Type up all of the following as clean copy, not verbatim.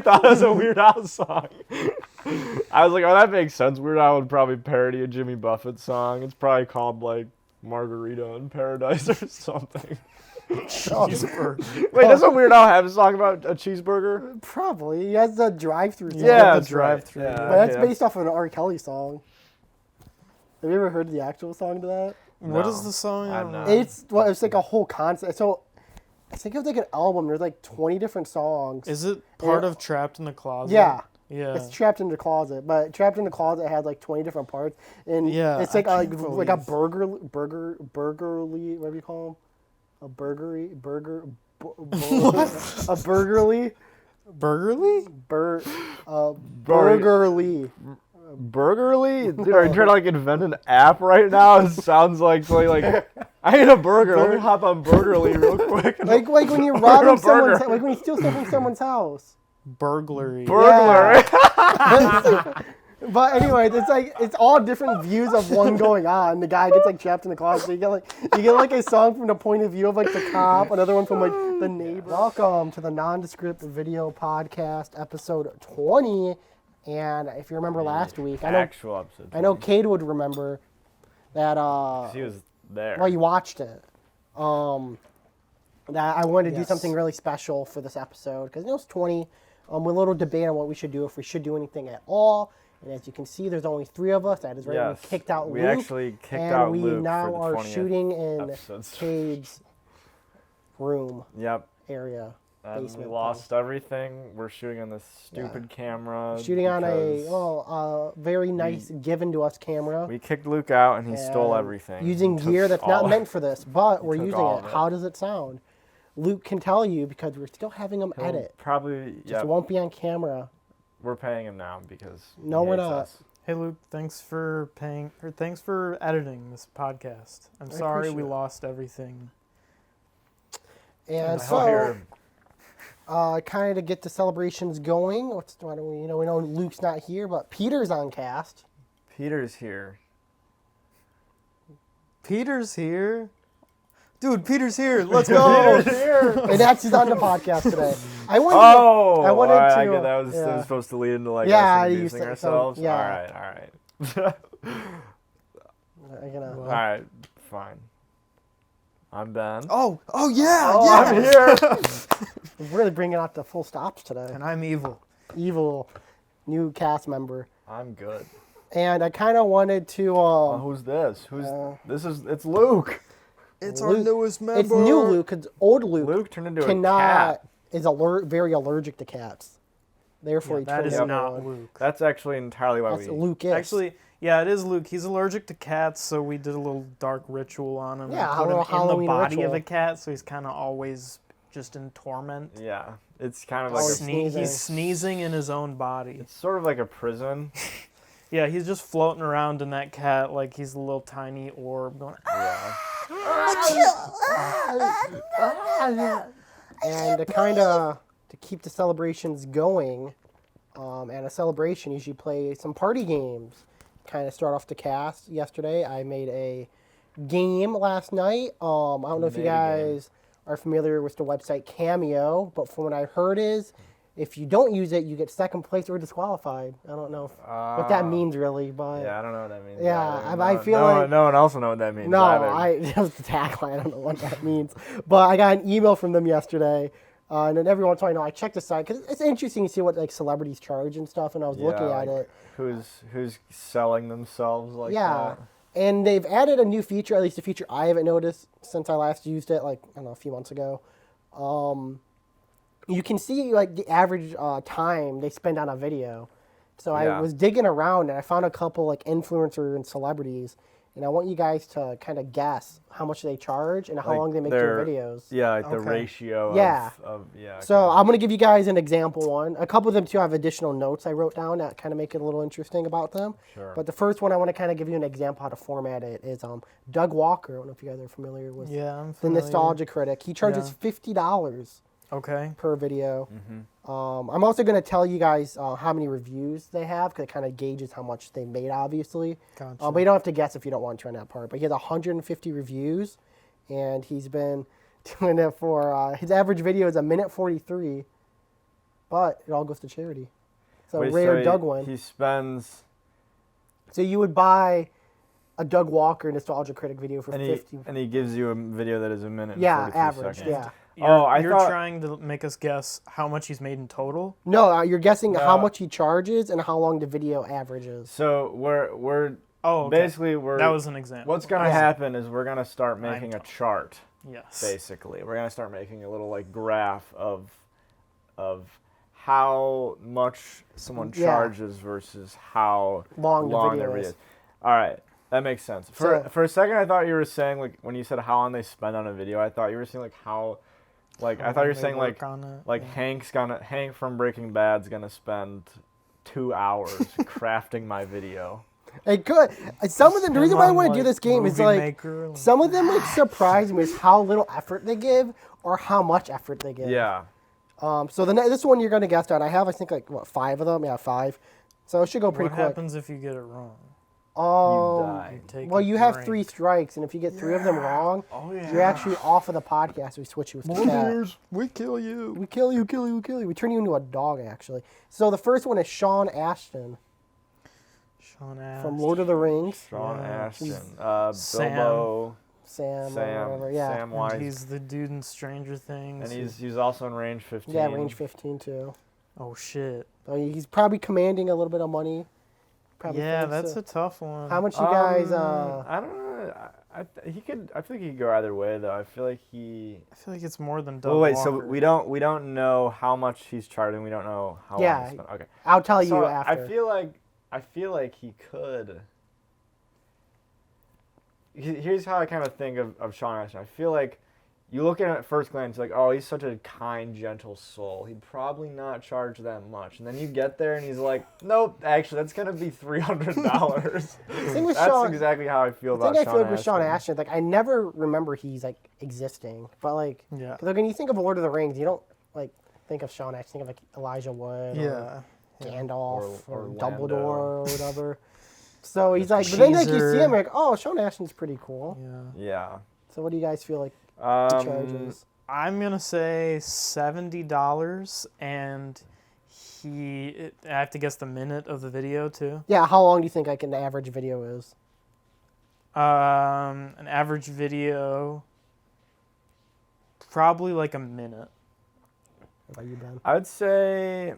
thought it was a Weird Al song. I was like, oh, that makes sense. Weird Al would probably parody a Jimmy Buffett song. It's probably called like Margarita in Paradise or something. Cheeseburger. Wait, doesn't Weird Al have a song about a cheeseburger? Probably. He has the drive-through song. Yeah, the drive-through. Right. Yeah, but that's based off of an R. Kelly song. Have you ever heard the actual song to that? No, what is the song? I'm not. It's like a whole concept. So I think it was like an album. There's like 20 different songs. Is it part of Trapped in the Closet? Yeah. Yeah. It's Trapped in the Closet, but Trapped in the Closet had like 20 different parts, and it's like a burgerly, whatever you call them, a burgery, a burgerly, burgerly. Burgerly? Dude, are you trying to like invent an app right now? It sounds like something like I ate a burger. Let me hop on Burgerly real quick. Like when you're robbing someone's, like when you steal stuff from someone's house. Burglary. Burglar. Yeah. But anyway, it's all different views of one going on. The guy gets like trapped in the closet. So you get like a song from the point of view of like the cop, another one from like the neighbor. Welcome to the Nondescript Video Podcast, episode 20. And if you remember last week, I know Cade would remember that. He was there. Well, you watched it. That I wanted to do something really special for this episode because it was 20. With a little debate on what we should do, if we should do anything at all. And as you can see, there's only 3 of us. That is right. Yes. We kicked out Luke. We actually kicked out Luke. And we now for the are shooting in episodes. Cade's room area. And basement we lost everything. We're shooting on this stupid camera. Shooting on a very nice given to us camera. We kicked Luke out and he stole everything. Using gear that's not meant for this, but we're using it. How does it sound? Luke can tell you because we're still having him edit. Probably, Just won't be on camera. We're paying him now because no, we're not. Us. Hey Luke, thanks for editing this podcast. I'm sorry we lost everything. And so, kind of to get the celebrations going. Why don't we? We know Luke's not here, but Peter's on cast. Peter's here. Peter's here. Dude, Peter's here. Let's go. Peter's here. And he's on the podcast today. I wanted to. That was supposed to lead into like us introducing ourselves. Yeah. All right. All right. Fine. I'm Ben. Oh yeah. Yeah. I'm here. We're really bringing out the full stops today. And I'm evil. Evil, new cast member. I'm good. And I kind of wanted to. Who's this? It's Luke. It's our newest member. It's new Luke, because old Luke turned into a cat. Is very allergic to cats. Therefore, that is not Luke. That's actually entirely why Luke is. Actually, yeah, it is Luke. He's allergic to cats, so we did a little dark ritual on him. Yeah, put him Halloween in the body ritual. of a cat, so he's kind of always just in torment. Yeah, it's kind of like he's sneezing in his own body. It's sort of like a prison. Yeah, he's just floating around in that cat like he's a little tiny orb going. And to keep the celebrations going, and a celebration usually play some party games. Kind of start off the cast. Yesterday, I made a game last night. I don't know if you guys are familiar with the website Cameo, but from what I heard is, if you don't use it, you get second place or disqualified. I don't know what that means really, but yeah, I don't know what that means. Yeah, I feel like no one else will know what that means. No, that was the tagline. I don't know what that means, but I got an email from them yesterday, and then every once in a while, I check the site because it's interesting to see what like celebrities charge and stuff. And I was looking at it. Who's selling themselves like that? And they've added a new feature, at least a feature I haven't noticed since I last used it, like I don't know, a few months ago. You can see like the average time they spend on a video. So I was digging around and I found a couple like influencers and celebrities, and I want you guys to kind of guess how much they charge and how long they make their videos. Yeah, like the ratio of So I'm going to give you guys an example one. A couple of them too have additional notes I wrote down that kind of make it a little interesting about them. Sure. But the first one I want to kind of give you an example how to format it is Doug Walker. I don't know if you guys are familiar with I'm the Nostalgia Critic. He charges $50 per video. Mm-hmm. I'm also going to tell you guys how many reviews they have because it kind of gauges how much they made, obviously. Gotcha. But you don't have to guess if you don't want to on that part. But he has 150 reviews, and he's been doing it for his average video is 1:43. but it all goes to charity. So Wait, rare so Doug one. He spends. So you would buy a Doug Walker Nostalgia Critic video for 50. And he gives you a video that is a minute. Yeah, and 43 average. seconds. Yeah. You're trying to make us guess how much he's made in total? No, you're guessing how much he charges and how long the video averages. So we're okay. basically that was an example. What's gonna happen is we're gonna start making a chart. Yes. Basically, we're gonna start making a little like graph of how much someone charges versus how long the video their is. video is. All right, that makes sense. For a second, I thought you were saying like when you said how long they spend on a video, I thought you were saying like how. Like I thought you were saying like Hank from Breaking Bad's gonna spend 2 hours crafting my video. It could. Some of them. The reason why I want to do this game is like some of them like surprise me is how little effort they give or how much effort they give. Yeah. So this one you're gonna guess on. I have I think like what 5 of them. Yeah, 5. So it should go pretty quick. What happens if you get it wrong? You die. Well, you have 3 strikes, and if you get 3 of them wrong, you're actually off of the podcast. We switch you with the cat. We kill you. We kill you, kill you, kill you. We turn you into a dog, actually. So the first one is Sean Ashton. From Lord of the Rings. Sean Ashton. Sam. Sam, whatever, yeah. Sam Wise. And he's the dude in Stranger Things. And he's also in Range 15. Yeah, Range 15 too. Oh shit. So he's probably commanding a little bit of money. Probably that's a tough one. How much you guys? I don't know. I feel like he could go either way though. I feel like it's more than Doug Walker. Walker. So we don't know how much he's charging. We don't know how long he spent. Okay. I'll tell you after. I feel like he could. Here's how I kind of think of Sean Ashton. I feel like you look at him at first glance, like, oh, he's such a kind, gentle soul. He'd probably not charge that much. And then you get there, and he's like, nope, actually, that's going to be $300. That's exactly how I feel about Sean Ashton. The thing I feel like with Sean Ashton, like, I never remember he's, like, existing. But, like, like, when you think of Lord of the Rings, you don't, like, think of Sean Ashton. Think of, like, Elijah Wood or Gandalf or Dumbledore or whatever. So he's like, but then, like, you see him, like, oh, Sean Ashton's pretty cool. Yeah. So what do you guys feel like? Charges. I'm gonna say $70, and I have to guess the minute of the video too. Yeah, how long do you think like an average video is? An average video, probably like a minute. What about you, Ben? I'd say,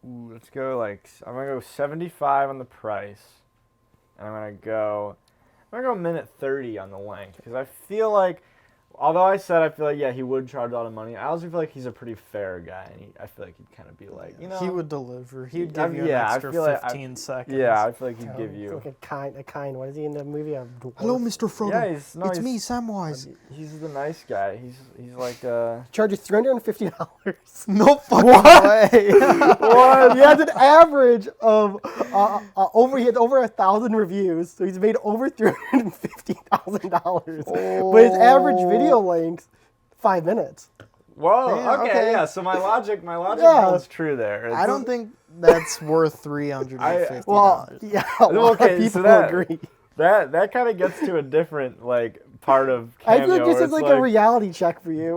let's go I'm gonna go 75 on the price, and I'm gonna go minute 30 on the length, because I feel like, although I feel like he would charge a lot of money, I also feel like he's a pretty fair guy, and I feel like he'd kind of be like, he would deliver. He'd give you an extra 15 seconds. Yeah, I feel like he'd give you like a kind. What is he in the movie? Hello, Mr. Frodo. Yeah, it's me, Samwise. He's the nice guy. He's like charges $350. No fucking way. What? He has an average of he has over 1,000 reviews, so he's made over $350,000. But his average video length 5 minutes. Whoa. Damn, okay. Yeah. So my logic holds true there. I don't think that's worth $350. Well, yeah. A lot of people agree. That kind of gets to a different part of cameo. I feel like this is like a reality check for you.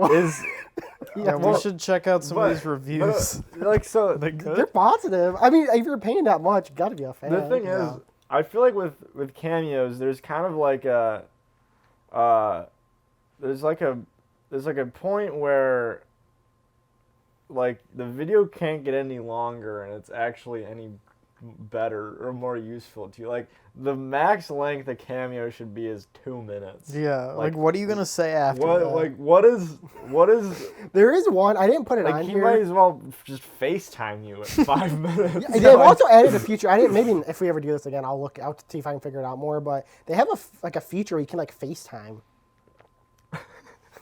We should check out some of these reviews. They're positive. I mean, if you're paying that much, you got to be a fan. The thing is, I feel like with cameos, there's kind of like there's like a point where like the video can't get any longer and it's actually any better or more useful to you. Like the max length a cameo should be is 2 minutes. Yeah, like what are you gonna say after that? What is There is one, I didn't put it on he here. might as well just FaceTime you at 5 minutes. They've also added a feature. Maybe if we ever do this again, I'll look out to see if I can figure it out more, but they have a feature where you can FaceTime.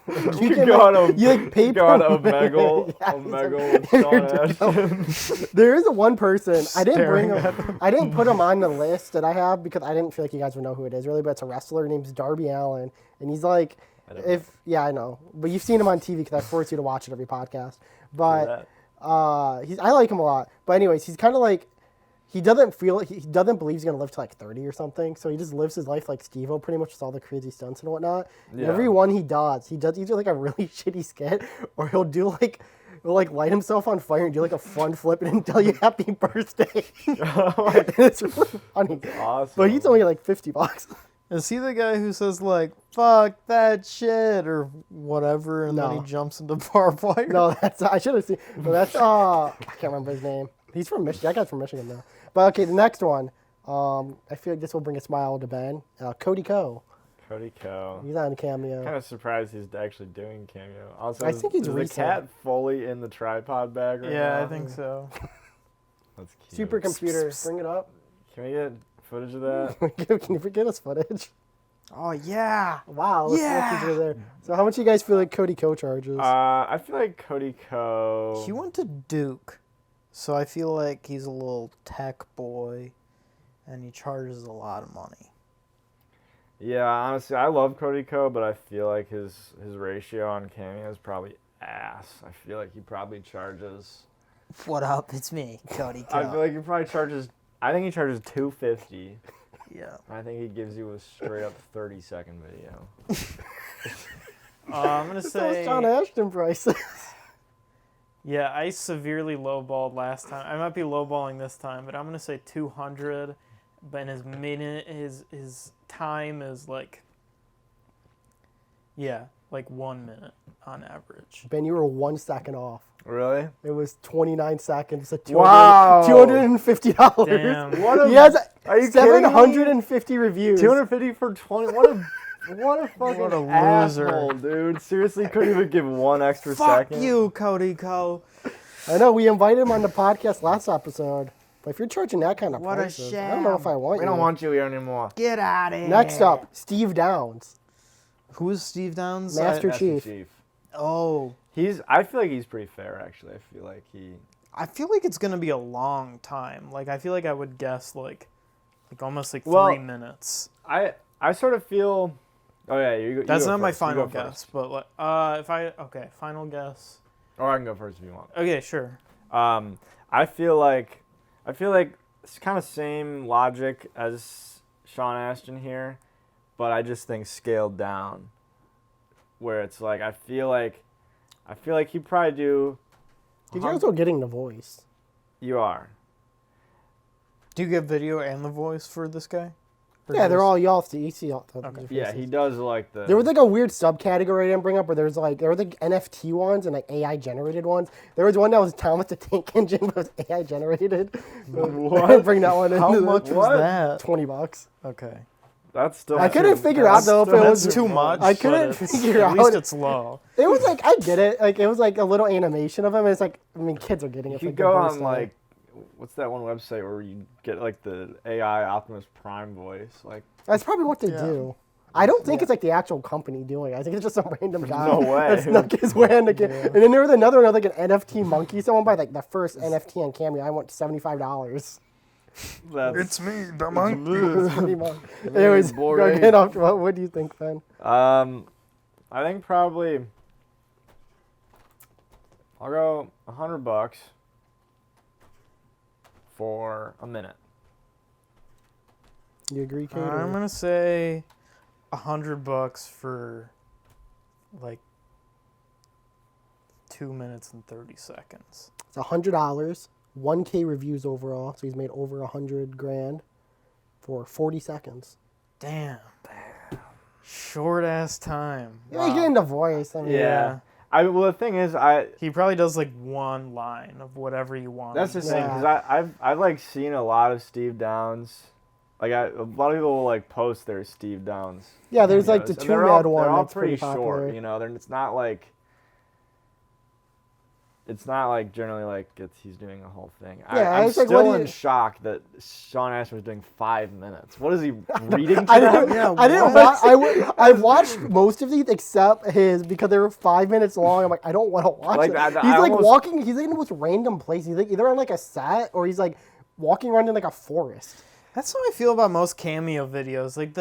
You can go on Omegle with Sean Ashton. There is one person. I didn't put him on the list that I have because I didn't feel like you guys would know who it is really, but it's a wrestler named Darby Allin, and he's like, I know, but you've seen him on TV because I force you to watch it every podcast. But I like him a lot. But anyways, he's kind of like he doesn't believe he's gonna live to like 30 or something. So he just lives his life like Steve-O, pretty much with all the crazy stunts and whatnot. And every one he does either like a really shitty skit, or he'll light himself on fire and do like a front flip and then tell you happy birthday. It's really funny. Awesome. But he's only like $50. Is he the guy who says like "fuck that shit" or whatever, and then No. he jumps into barbed wire? No, I should have seen. No, that's I can't remember his name. He's from Michigan. That guy's from Michigan though. But okay, the next one. I feel like this will bring a smile to Ben. Cody Ko. Cody Ko. He's on Cameo. Kind of surprised he's actually doing Cameo. Also, I think he's is the recent. cat fully in the tripod bag right Yeah, now? I think so. That's cute. Supercomputer, bring it up. Can we get footage of that? Can you get us footage? Oh yeah. Wow, let's Yeah. look there. So how much do you guys feel like Cody Ko charges? I feel like Cody Ko. He went to Duke, so I feel like he's a little tech boy, and he charges a lot of money. Yeah, honestly, I love Cody Ko, but I feel like his ratio on Cameo is probably ass. I feel like he probably charges. What up? It's me, Cody I feel like he probably charges. I think he charges $250. Yeah. I think he gives you a straight up 30-second video. I'm gonna That was say. John Ashton prices. Yeah, I severely lowballed last time. I might be lowballing this time, but I'm gonna say 200. But his time is like. Yeah, like 1 minute on average. Ben, you were 1 second off. Really? It was 29 seconds at Wow. $250. Damn. What a, He has are you kidding me? 750 reviews. 250 for 20. What a fucking What a loser. asshole, dude. Seriously, couldn't even give 1 extra Fuck second. you, Cody Ko. I know, we invited him on the podcast last episode. But if you're charging that kind of What a prices, I don't know if I want We you. don't want you here anymore. Get out of here. Next up, Steve Downs. Who's Steve Downs? Master Master Chief. Oh. I feel like he's pretty fair, actually. I feel like it's gonna be a long time. Like I feel like I would guess like almost like Well, 3 minutes. I sort of feel. Oh yeah, you That's go not my first. You final go guess, first. but like final guess. Or I can go first if you want. Okay, sure. I feel like it's kind of same logic as Sean Ashton here, but I just think scaled down. Where it's like I feel like he'd probably do. You're also getting the voice. You are. Do you get video and the voice for this guy? Or Yeah, they're just- all y'all. You see all the Yeah, he does like the. There was like a weird subcategory I didn't bring up where there was like NFT ones and like AI generated ones. There was one that was Thomas the Tank Engine, but it was AI generated. What? I didn't bring that one in. How much What? was that? $20. Okay. That's still. I couldn't figure out though if it That's was too much. I but couldn't it's- figure At out. least it's low. It was like I get it. Like it was like a little animation of him. And it's like kids are getting it. You for could good go voice on style. like, what's that one website where you get like the AI Optimus Prime voice? Like, That's probably what they Yeah. do. I don't think it's like the actual company doing it. I think it's just some random guy No way. that snuck his way on the game. And then there was another one, like an NFT monkey. Someone bought like the first NFT on Cameo. I want $75. that's. me, the Pretty much. Anyways, go boring. ahead. What do you think, Ben? I think probably. I'll go $100 for a minute. You agree, Kate? I'm gonna say $100 for like 2 minutes and 30 seconds. It's $100. 1K reviews overall, so he's made over 100 grand for 40 seconds. Damn. Short ass time. Yeah, you get into voice. I mean, Yeah. Well, the thing is, He probably does like one line of whatever you want. that's the him to thing, say. because I've like seen a lot of Steve Downs. Like a lot of people will like post their Steve Downs. Yeah, there's like the videos, and Two they're all- Mad one They're all that's pretty pretty short, popular. you know. It's not like. It's not like generally like he's doing a whole thing. Yeah, I'm it's like, still what do in you- shock that Sean Ashton was doing 5 minutes. What is he reading? I to them? didn't. I didn't. I watched most of these except his because they were 5 minutes long. I'm like, I don't want to watch Like, it. I He's like almost- walking. He's like in the most random place. He's like either on like a set or he's like walking around in like a forest. That's how I feel about most Cameo videos. Like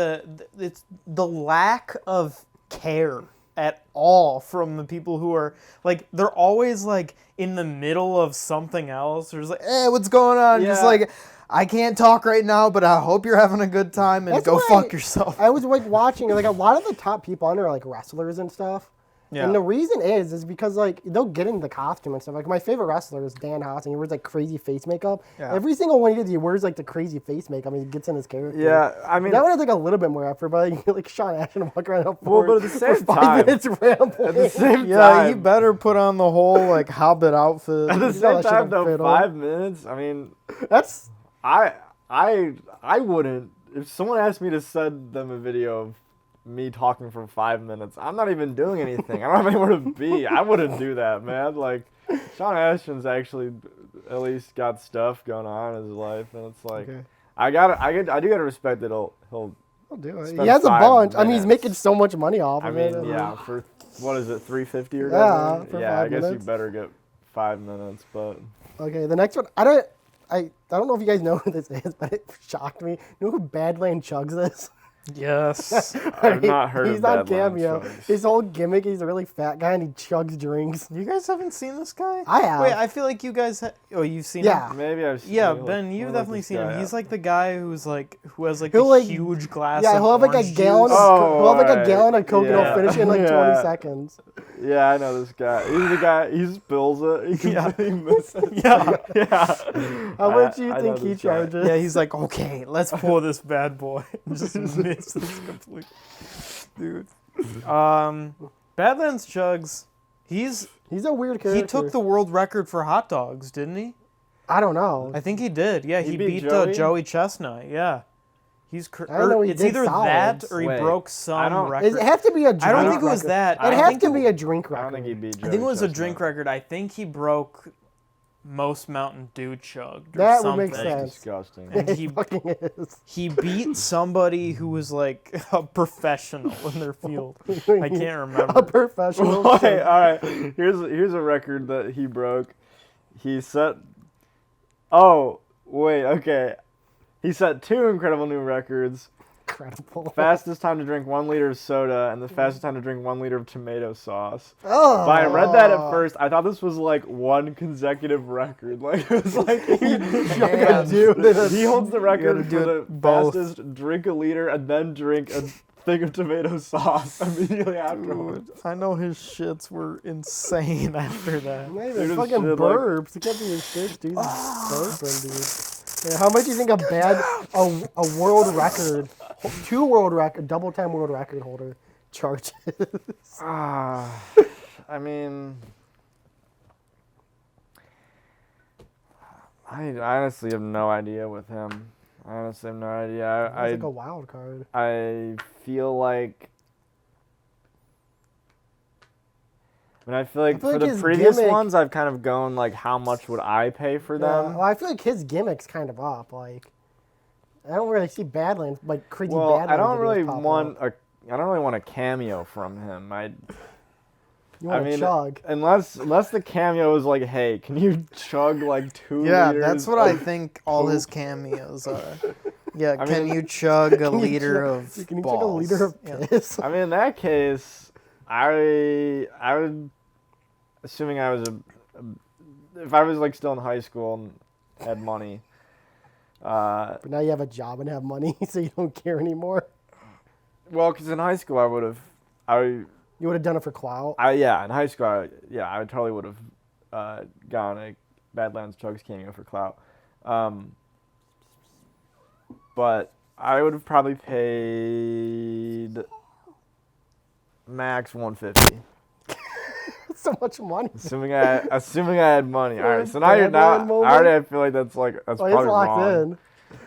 it's the lack of care at all from the people who are like they're always like in the middle of something else or just like, what's going on? Just Yeah. like I can't talk right now, but I hope you're having a good time and That's go why fuck yourself. I was like watching like a lot of the top people on there are like wrestlers and stuff. Yeah. And the reason is because like they'll get into the costume and stuff. Like my favorite wrestler is Dan Haas, and he wears like crazy face makeup. Yeah. Every single one he does, he wears like the crazy face makeup, and he gets in his character. Yeah, I mean, That one has like a little bit more effort, but like Sean Ashton walk around up Well, but at the same for 5 time- minutes rambling. at the same Yeah, time, you better put on the whole like Hobbit outfit. at the know same that shit time, don't though, fit on. 5 minutes. I mean, That's I wouldn't. If someone asked me to send them a video of me talking for 5 minutes, I'm not even doing anything. I don't have anywhere to be. I wouldn't do that, man. Like, Sean Ashton's actually at least got stuff going on in his life, and it's like, okay. I do gotta respect that he'll. I'll do it. Spend He has a 5 bunch. I mean, he's minutes. making so much money off I of it. mean, yeah, for what is it, $350 or Yeah, something? for Yeah, 5 I guess minutes. you better get 5 minutes, but Okay, the next one. I don't know if you guys know who this is, but it shocked me. You know who Badland Chugs is? Yes. I've not heard He's of on Badland Cameo. Chugs. His whole gimmick, he's a really fat guy and he chugs drinks. You guys haven't seen this guy? I have. Wait, I feel like you guys. Oh, you've seen Yeah. him. maybe I've seen Yeah, it. Ben, you've definitely seen him. He's like the guy who has like He'll, the like- huge glass. Yeah, of he'll have like a orange gallon. juice. Oh, He'll have like a alright. gallon of Coke and he'll Yeah. finish it in like 20 Yeah. seconds. Yeah, I know this guy. He's the guy. He spills it. He Yeah. he misses. Yeah. Yeah. How much do you I think know he this guy. charges? Yeah, he's like, okay, let's pour this bad boy. Just misses completely. Dude. Badlands Chugs, He's a weird character. he took the world record for hot dogs, didn't he? I don't know. I think he did. Yeah, He he beat beat Joey? Joey Chestnut. Yeah. He's I know he it's did either that solids. or he Wait, broke I some don't- record. It have to be a drink I don't think it was record. that. It I has think to be a drink I record. don't think he beat. I think it was a Joey drink Chestnut. record. I think he broke most Mountain Dew chugged or That would something. make That's sense. disgusting. And It he fucking is. he beat somebody who was like a professional in their field. I can't A remember. professional. Okay, all right. Here's a record that he broke. He set. Oh wait, okay. He set 2 incredible new records. Incredible. Fastest time to drink 1 liter of soda and the fastest time to drink 1 liter of tomato sauce. Oh. But I read that at first. I thought this was like one consecutive record. Like it was like Man. he holds the record gotta do for the it both. fastest drink a liter and then drink a thing of tomato sauce immediately afterwards. Dude, I know his shits were insane after that. Not Dude, even it's fucking shit, like- burps. It can't be his shit, dude. He's burping, dude. Yeah, how much do you think a world record, 2 world record, double time world record holder charges? I mean, I honestly have no idea with him. I honestly have no idea. It's like a wild card. I feel like. I mean, I feel like I feel for like the his previous gimmick- ones, I've kind of gone like, how much would I pay for Yeah, them? well, I feel like his gimmick's kind of up. Like, I don't really see Badlands, like crazy Well, Badlands. I don't videos really pop want up. I don't really want a cameo from him. You want I mean, to chug. unless the cameo is like, hey, can you chug like 2 Yeah, liters? that's what I of think all his poop? cameos are. Yeah, I can mean- you chug a Can you liter chug- of Can you balls? chug a liter of Yeah. piss? I mean, in that case, I would, assuming I was if I was like still in high school and had money, But now you have a job and have money, so you don't care anymore. well, because in high school You would have done it for clout. in high school, I totally would have gone a Badlands Chugs cameo for clout. But I would have probably paid max $150. So much money. Assuming I had money. All right, so now Badland moment? I feel like that's Oh, probably it's locked wrong. in.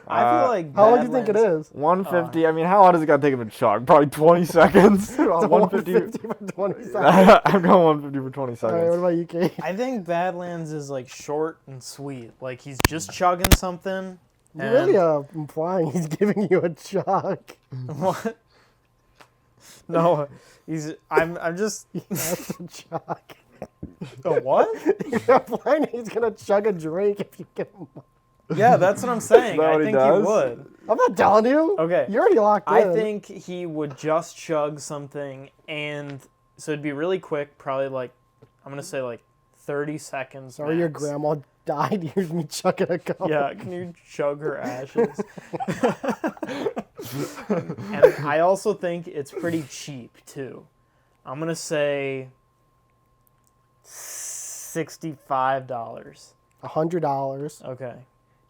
I feel like How long do you think it Badlands- is? 150. I mean, how long does it got to take him to chug? Probably 20 seconds. So 150. 150 for 20 seconds. I'm going 150 for 20 All right, what seconds. about you, Kate? I think Badlands is like short and sweet. Like he's just chugging something. You're really implying he's giving you a chug. What? No, I'm just That's a chug. a what? You're implying he's gonna chug a drink if you give him one. Yeah, that's what I'm saying. Is that I what he think he does? would. I'm not telling you. Okay. You're already locked in. I think he would just chug something, and so it'd be really quick. Probably like I'm gonna say like 30 seconds. Sorry, your max. grandma died. Here's me chugging a cup. Yeah, can you chug her ashes? And I also think it's pretty cheap too. I'm gonna say $65. $100. Okay.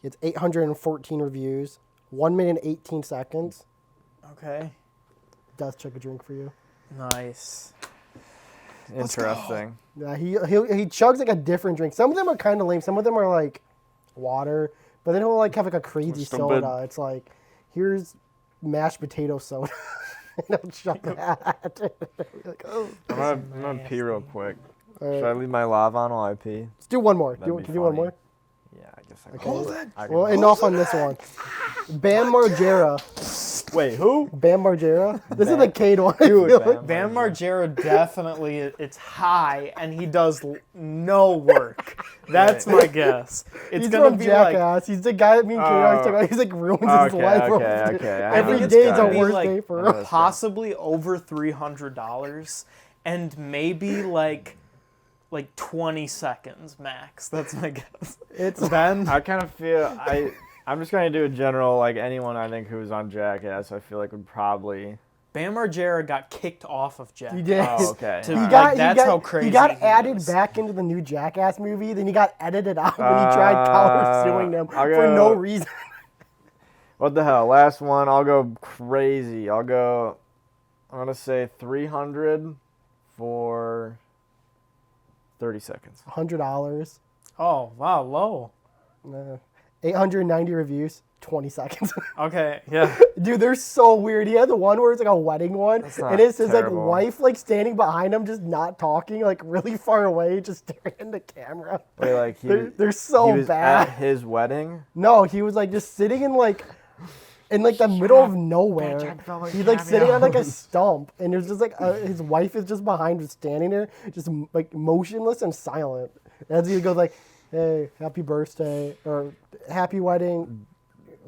It's 814 reviews. 1 minute 18 seconds. Okay. Does chug a drink for you. Nice. Interesting. Yeah, he chugs like a different drink. Some of them are kind of lame. Some of them are like water, but then he'll like have like a crazy Stupid. soda. It's like, here's mashed potato soda. And he'll chug that. Like, oh. I'm gonna pee real quick. All right. Should I leave my lava on while I pee? Let's do one more. That'd Can be you do one funny. more? Yeah, I guess I Okay. can. Hold it. Well, enough on this one. Bam Margera. Wait, who? Bam Margera. This is Bam- the Cade one. Dude, Bam Margera definitely, it's high, and he does no work. That's my guess. It's He's gonna from be like, Jackass. He's the guy that me and Kate always talk about. He's like ruins his Okay, life. okay. I Every know this day is guy. a be worst like day for I know him. this guy. possibly over $300, and maybe like 20 seconds max. That's my guess. It's Ben. I kind of feel I'm just gonna do a general like anyone I think who's on Jackass. I feel like would probably. Bam Margera got kicked off of Jackass. He did. Oh, okay. To- He Like, got, that's he got, how crazy he got he added is. back into the new Jackass movie. Then he got edited out when he tried counter-suing them I'll for no go- reason. What the hell? Last one. I'll go crazy. I'm gonna say 300 for 30 seconds. $100. Oh, wow, low. 890 reviews. 20 seconds. Okay, yeah. Dude, they're so weird. He had the one where it's like a wedding one, That's not and it's his like terrible. wife like standing behind him, just not talking, like really far away, just staring in the camera. Wait, like They're so he was bad. at his wedding. No, he was like just sitting in like the middle of nowhere. He's like sitting on like a stump, and there's just like his wife is just behind, just standing there, just like motionless and silent. As he goes like, "Hey, happy birthday," or "Happy wedding."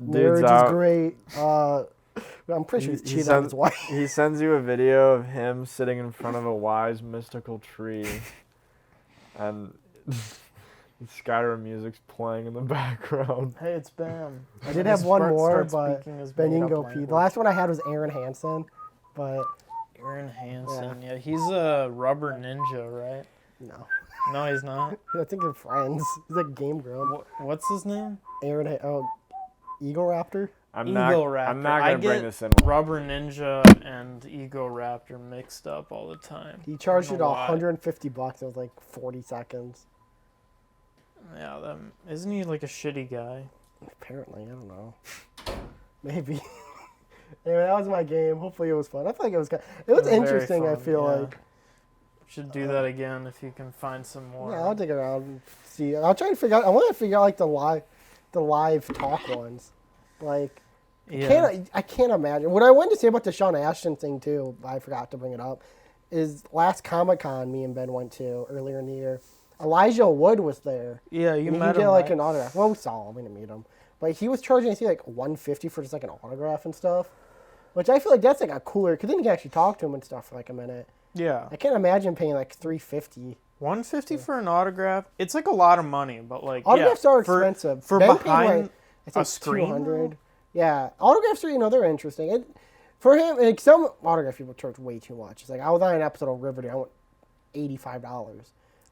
Marriage is out. great. I'm pretty sure he's He cheating on his wife. He sends you a video of him sitting in front of a wise mystical tree, and Skyrim music's playing in the background. Hey, it's Bam. I did have one more, but Ben, you can go pee. The last one I had was Aaron Hansen, but Aaron Hansen, yeah, he's a rubber ninja, right? no. No, he's not. I think they're friends. He's like Game Grump. What's his name? Eagle Raptor? I'm Eagle not. Raptor. I'm not I gonna bring get this in. Rubber Ninja and Ego Raptor mixed up all the time. He charged I it don't know why. $150. It was like 40 seconds. Yeah, isn't he like a shitty guy? Apparently, I don't know. Maybe. Anyway, that was my game. Hopefully it was fun. I feel like it was kind it was Very interesting, I fun, feel yeah. like. Should do that again if you can find some more. Yeah, I'll dig around and see. I'll try to figure out. I want to figure out like the live talk ones. Like, Yeah. I can't imagine. What I wanted to say about the Sean Ashton thing too, I forgot to bring it up, is last Comic-Con me and Ben went to earlier in the year. Elijah Wood was there. Yeah, you And he met could him, get like right? an autograph. Well, we saw him. We didn't meet him, but he was charging, I think, like $150 for just like an autograph and stuff. Which I feel like that's like a cooler, because then you can actually talk to him and stuff for like a minute. Yeah. I can't imagine paying like $350. $150 for an autograph? It's like a lot of money, but like Autographs yeah, are for- expensive. For Ben paid, behind like, I think a screen, $200. Yeah, autographs are they're interesting. For him, like some autograph people charge way too much. It's like I was on an episode of Riverdale, I went $85.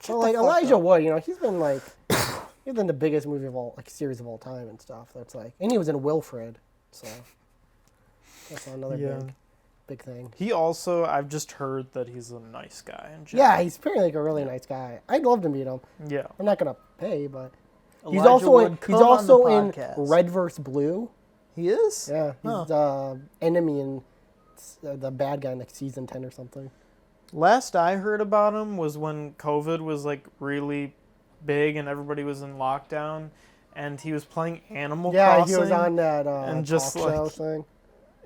So like the fuck Elijah up. Wood, he's been like he's been the biggest movie of all series of all time and stuff. That's like, and he was in Wilfred, so that's another Yeah. big thing. He also, I've just heard that he's a nice guy. In Yeah, general. he's apparently like a really nice guy. I'd love to meet him. Yeah. I'm not gonna pay, but he's Elijah also Wood, in come on the in podcast. Red vs. Blue. He is? Yeah, he's the enemy in the bad guy in like season 10 or something. Last I heard about him was when COVID was like really big and everybody was in lockdown, and he was playing Animal Crossing. He was on that and just, talk show like, thing.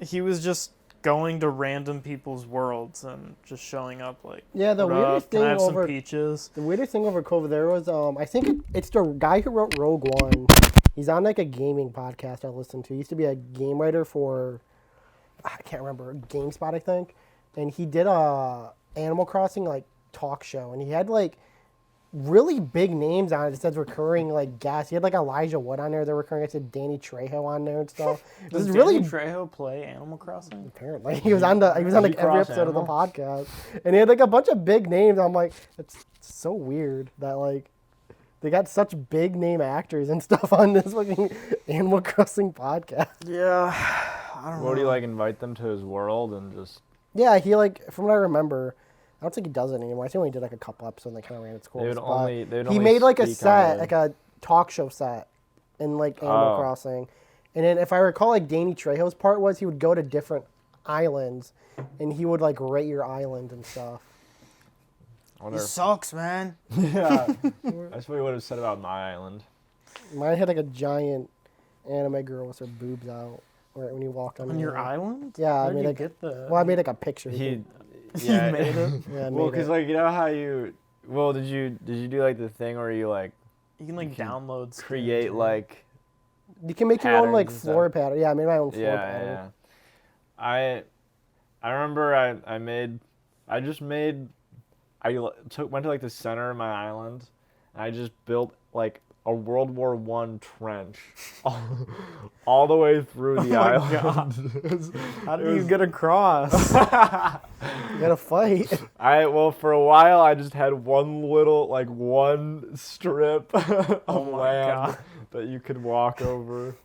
He was just going to random people's worlds and just showing up like, Yeah, the "What weirdest up? Can I thing have some over peaches?" the weirdest thing over COVID there was I think it's the guy who wrote Rogue One. He's on like a gaming podcast I listen to. He used to be a game writer for I can't remember, GameSpot I think, and he did a Animal Crossing like talk show, and he had like really big names on it. It says recurring like guests. He had like Elijah Wood on there. They're recurring. It said Danny Trejo on there and stuff. Does This is Danny really Trejo play Animal Crossing? apparently he was on like every cross episode of the animal? podcast, and he had like a bunch of big names. I'm like, it's so weird that like they got such big name actors and stuff on this fucking Animal Crossing podcast. Yeah, I don't know. What do you like? Invite them to his world and just Yeah, he like from what I remember, I don't think he does it anymore. I think he only did like a couple episodes and they kind of ran its course. they would but only they would he only made like a speak set, on like a talk show set in like Animal Oh. Crossing. And then if I recall, like Danny Trejo's part was he would go to different islands and he would like rate your island and stuff. I He wonder sucks, man. yeah. That's what he would have said about my island. Mine had like a giant anime girl with her boobs out right when you walked on On your island. island? Yeah, I Where'd mean, you like, get the? Well, I made like a picture. He You made it. Yeah, I well, made because it. like you know how you did you do like the thing where you like You can like You can download. skins, create right? like You can make your own like patterns and floor stuff. pattern. Yeah, I made my own floor yeah pattern. yeah. I remember went to like the center of my island and I just built like a World War I trench all the way through the island. How do you get across? You gotta fight. For a while I just had one strip of Oh my land God. that you could walk over.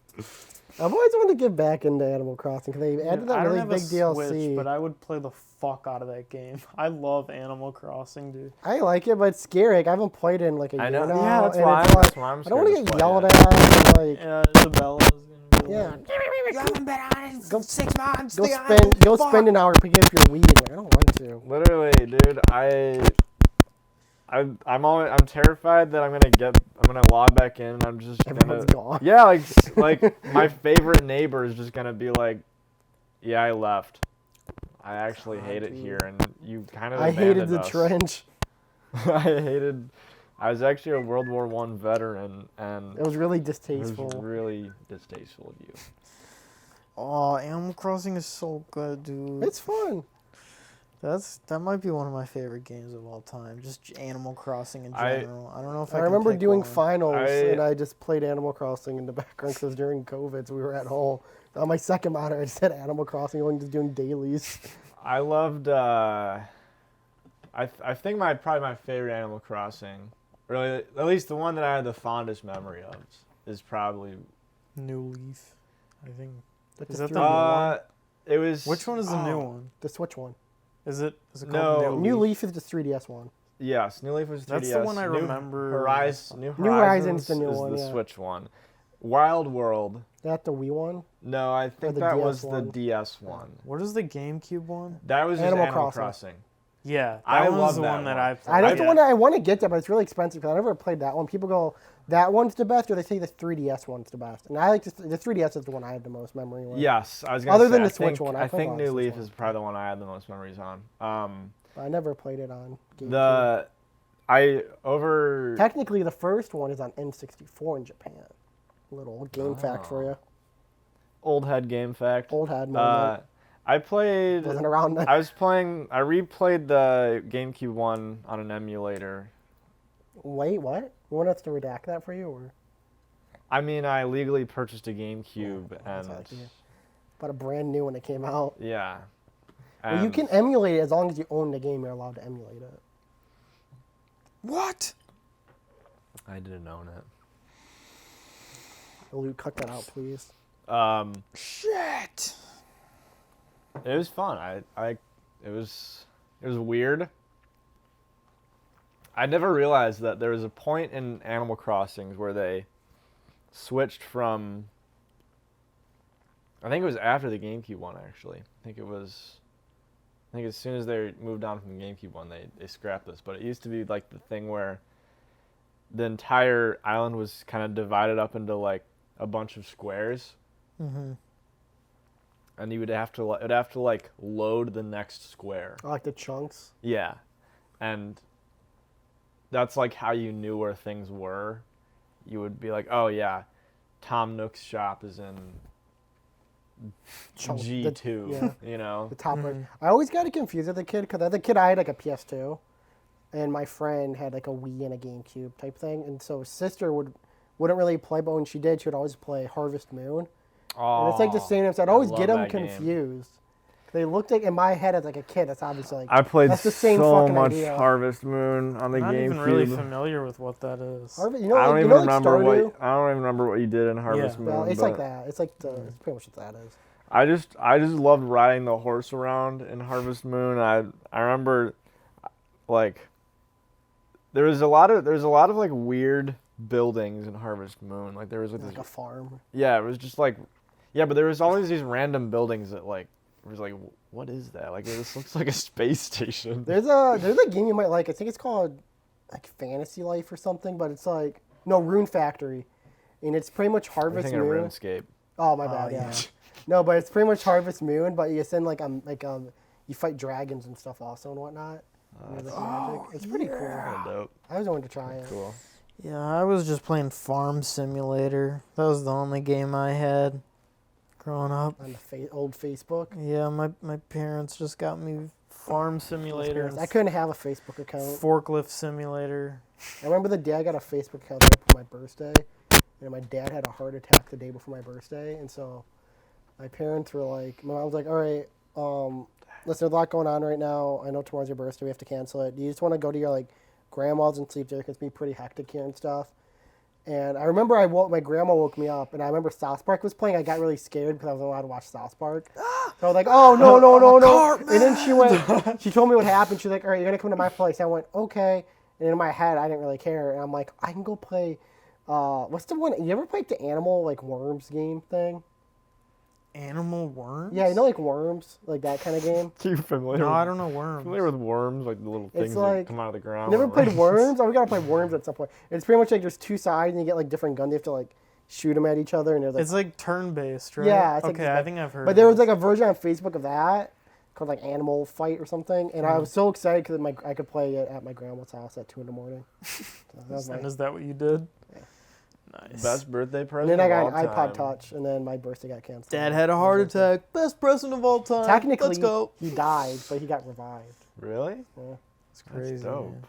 I've always wanted to get back into Animal Crossing because they added that I really don't have big a DLC. Switch, but I would play the fuck out of that game. I love Animal Crossing, dude. I like it, but it's scary. Like, I haven't played it in like a I year know. now. Yeah, that's and why. it's like, That's why I'm I don't want to scared get play yelled it. at. And, like, Yeah, Isabella's gonna be yeah. like, you haven't been on it in 6 months. Go spend an hour picking up your weed. Like, I don't want to. Literally, dude, I'm terrified that I'm gonna log back in and I'm just Everyone's gone. Yeah, like my favorite neighbor is just gonna be like, yeah, I left. I actually hate it here, and you kind of I hated abandoned the us." trench. I was actually a World War I veteran, and It was really it was distasteful. really distasteful of you. Oh, Animal Crossing is so good, dude. It's fun. That might be one of my favorite games of all time. Just Animal Crossing in I- general. I don't know if I I can remember pick doing one. finals, I- and I just played Animal Crossing in the background because during COVID, so we were at home. On my second monitor, I just had Animal Crossing, only just doing dailies. I loved. I think probably my favorite Animal Crossing, really at least the one that I had the fondest memory of, is probably. New Leaf, I think. That's Is a that the 3D new one. one? It was. Which one is the new oh, one? The Switch one. Is it called No. New Leaf is the 3DS one. Yes, New Leaf was 3DS. That's the one I New remember. New New Horizon's the new is one, the yeah. Switch one. Wild World. That the Wii one. No, I think the that DS was one. the DS one. What is the GameCube one? That was just Animal Animal Crossing. Crossing. Yeah, that I one love was the that one that one. I played. That's the Yeah. one that I want to get to, but it's really expensive because I never played that one. People go, that one's the best, or they say the 3DS one's the best. And I like the 3DS is the one I have the most memory with. Yes, I was gonna Other say, than the I Switch think, one, I I played a think lot of New Switch Leaf ones. is probably the one I had the most memories on. But I never played it on GameCube. Technically, the first one is on N64 in Japan. Little game fact for you. Old head game fact. Old head moment. I played. Wasn't around then. I replayed the GameCube one on an emulator. Wait, what? You want us to redact that for you, or I mean, I legally purchased a GameCube, that's and like you. Bought a brand new when it came out? yeah. Well, you And can emulate it as long as you own the game. You're allowed to emulate it. What? I didn't own it. Luke, cut that out, please. Shit. It was fun. It was weird. I never realized that there was a point in Animal Crossings where they switched from. I think it was after the GameCube one, actually. I think as soon as they moved on from the GameCube one, they scrapped this. But it used to be like the thing where the entire island was kind of divided up into like a bunch of squares. Mm-hmm. And you would have to like load the next square. I like the chunks. Yeah. And that's like how you knew where things were. You would be like, oh yeah, Tom Nook's shop is in Chunk- G2, yeah. you know? The top right. I always got it confused as a kid because as a kid I had like a PS2, and my friend had like a Wii and a GameCube type thing, and so his sister wouldn't really play, but when she did, she would always play Harvest Moon. And it's like the same. So I'd always get them confused. They looked like in my head as like a kid. That's obviously like I played that's the same so much idea. Harvest Moon on the GameCube. I'm not even really familiar with what that is. Harvest, I don't even remember Stardew? I don't even remember what you did in Harvest Moon. Well, it's like that. It's like it's pretty much what that is. I just loved riding the horse around in Harvest Moon. I remember, like, there's a lot of like weird buildings in Harvest Moon. Like there was Like a farm. Yeah, it was just like, yeah, but there was always these random buildings that like it was like, what is that? Like this looks like a space station. There's a game you might like. I think it's called like Fantasy Life or something, but it's like Rune Factory, and it's pretty much Harvest Moon. RuneScape. Oh my bad, yeah. No, but it's pretty much Harvest Moon, but you send you fight dragons and stuff also and whatnot. And magic. It's pretty cool. Dope. I always wanted to try it. Cool. Yeah, I was just playing Farm Simulator. That was the only game I had growing up. On the old Facebook. Yeah, my parents just got me Farm Simulator. I couldn't have a Facebook account. Forklift Simulator. I remember the day I got a Facebook account for my birthday, and my dad had a heart attack the day before my birthday, and so my parents were like, my mom was like, all right, listen, there's a lot going on right now. I know tomorrow's your birthday. We have to cancel it. Do you just want to go to your like grandma's and sleep there? Because it's be pretty hectic here and stuff. And I remember my grandma woke me up, and I remember South Park was playing. I got really scared because I wasn't allowed to watch South Park. So I was like, oh, no. And then she told me what happened. She's like, all right, you're going to come to my place. And I went, okay. And in my head, I didn't really care. And I'm like, I can go play, what's the one? You ever played the Animal, like, Worms game thing? Animal Worms? Yeah, you know, like Worms, like that kind of game? Are you familiar? No, I don't know Worms. Familiar with worms, like the little things that come out of the ground? You never played Worms? Oh, we gotta play Worms at some point. It's pretty much like there's two sides and you get like different guns. You have to like shoot them at each other. And there's like, it's like turn-based, right? Yeah. It's okay, like, I think I've heard But there was like a version on Facebook of that called like Animal Fight or something. And I was so excited because I could play it at my grandma's house at 2 a.m. So and is that what you did? Yeah. Nice. Best birthday present. And then I got of an all iPod time. Touch, and then my birthday got canceled. Dad had a heart attack. Best present of all time. Technically, Let's go. he died, but he got revived. Really? Yeah, It's crazy. That's dope. man.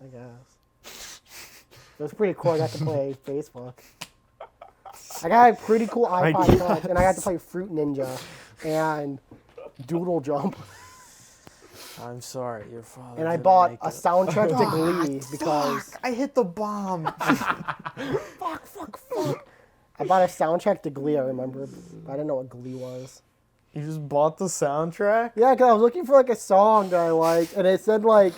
I guess. It was pretty cool. I got to play Facebook. I got a pretty cool iPod Touch, and I got to play Fruit Ninja and Doodle Jump. I'm sorry, your father. And I didn't make make a it. soundtrack to Glee because Fuck, I hit the bomb. fuck. I bought a soundtrack to Glee. I remember, but I didn't know what Glee was. You just bought the soundtrack? Yeah, because I was looking for like a song that I liked, and it said like,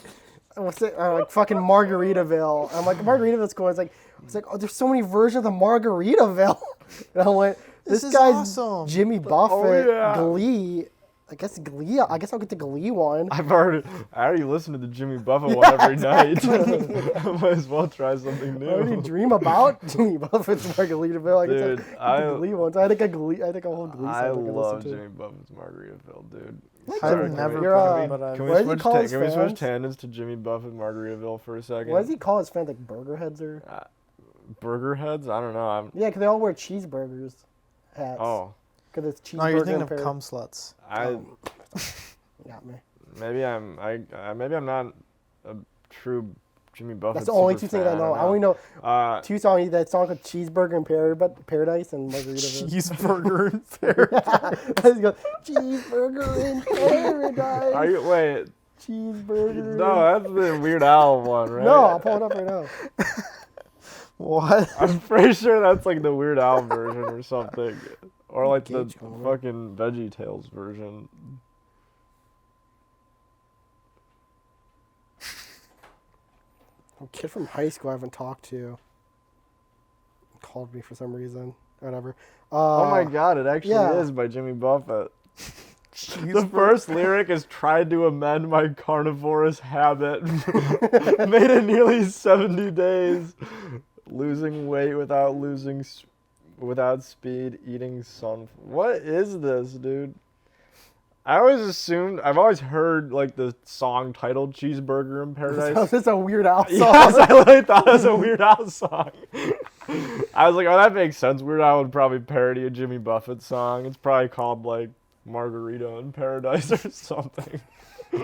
what's it? Like fucking Margaritaville. I'm like, Margaritaville's cool. It's like, oh, there's so many versions of Margaritaville. And I went, this is guy's awesome. Jimmy Buffett, yeah. Glee. I guess Glee. I guess I'll get the Glee one. I already listen to the Jimmy Buffett one every night. I might as well try something I already new. dream about Jimmy Buffett's Margaritaville. I Dude, guess the Glee ones. I think a whole Glee song I I can love listen to. Jimmy Buffett's Margaritaville, dude. I've never You're, played, but Can I've... What we does he call his switch fans? tangents to Jimmy Buffett Margaritaville for a second? What does he call his fans? Like burger heads or? Burger heads? I don't know. Yeah, because they all wear cheeseburgers hats. Oh, Because it's cheeseburger. No, you're thinking of impaired. cum sluts. You got me. maybe I'm not a true Jimmy Buffett. That's the only super two things fan, I know. I only know Uh, two songs. That song called Cheeseburger in Paradise and Margaritaville. Cheeseburger and fair. Let's go. Cheeseburger in Paradise. are you wait? Cheeseburger. No, that's the Weird Al one, right? No, I'll pull it up right now. What? I'm pretty sure that's like the Weird Al version or something, or like the Gage going on. fucking Veggie Tales version. A kid from high school I haven't talked to called me for some reason. Whatever. Oh my God! It actually yeah. is by Jimmy Buffett. The first lyric is tried to amend my carnivorous habit. Made it nearly 70 days. Losing weight without speed, eating sun. What is this, dude? I've always heard like the song titled Cheeseburger in Paradise. This is a Weird Al song. Yes, I literally thought it was a Weird Al song. I was like, oh, that makes sense. Weird Al would probably parody a Jimmy Buffett song. It's probably called like Margarita in Paradise or something.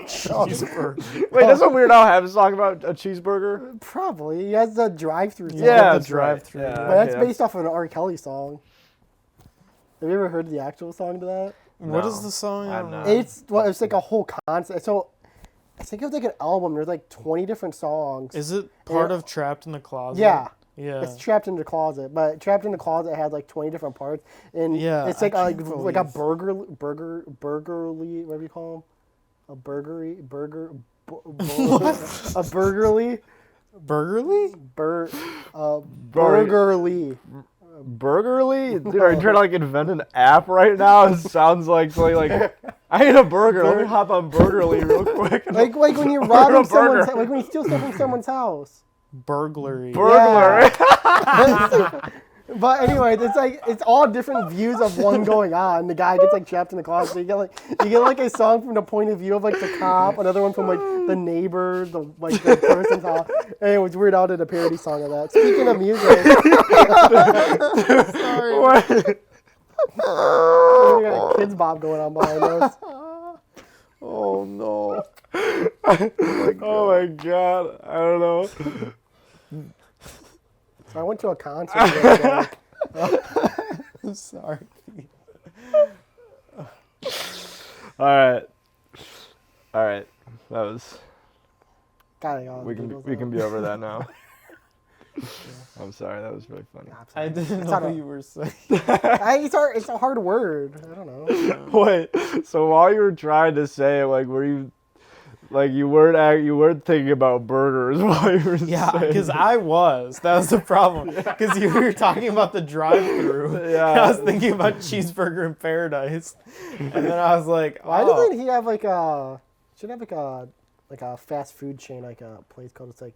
Cheeseburger. Wait, doesn't Weird Al have a song about a cheeseburger? Probably. He has the drive-through song. Yeah, the that's right. drive-thru. Yeah, But that's okay, based off of an R. Kelly song. Have you ever heard the actual song to that? What No, is the song? I've not. It's like a whole concept. So I think it was like an album. There's like 20 different songs. Is it part of Trapped in the Closet? Yeah. Yeah. It's Trapped in the Closet, but Trapped in the Closet had like 20 different parts, and Yeah, it's like I a, can't like a believe- burgerly, whatever you call them, a burgerly, Burgerly? burgerly. Burgerly? Dude, are you trying to like invent an app right now? It sounds like something like I ate a burger. Let me hop on Burgerly real quick. Like when you Order rob a someone's, burger. like when you steal stuff from someone's house. Burglary. Burglar. But anyway, it's all different views of one going on. The guy gets like trapped in the closet. So you get like a song from the point of view of like the cop, another one from like the neighbor, the person's house. Anyways, Weird Al did a parody song of that. Speaking of music, sorry, we got a Kids Bop going on behind us. Oh no. Oh my god. I don't know. So I went to a concert the other day. I'm sorry. Alright. Alright. That was we can be over that now. I'm sorry, that was really funny. I didn't know not what a- you were saying. It's a hard word. I don't know. Wait, so while you were trying to say it, like, were you, like, you weren't thinking about burgers while you were Yeah, saying because it. I was. That was the problem. Because you were talking about the drive-through. Yeah. I was thinking about Cheeseburger in Paradise. And then I was like, Why oh. doesn't he have like a? Should have like a fast food chain, like a place called it's like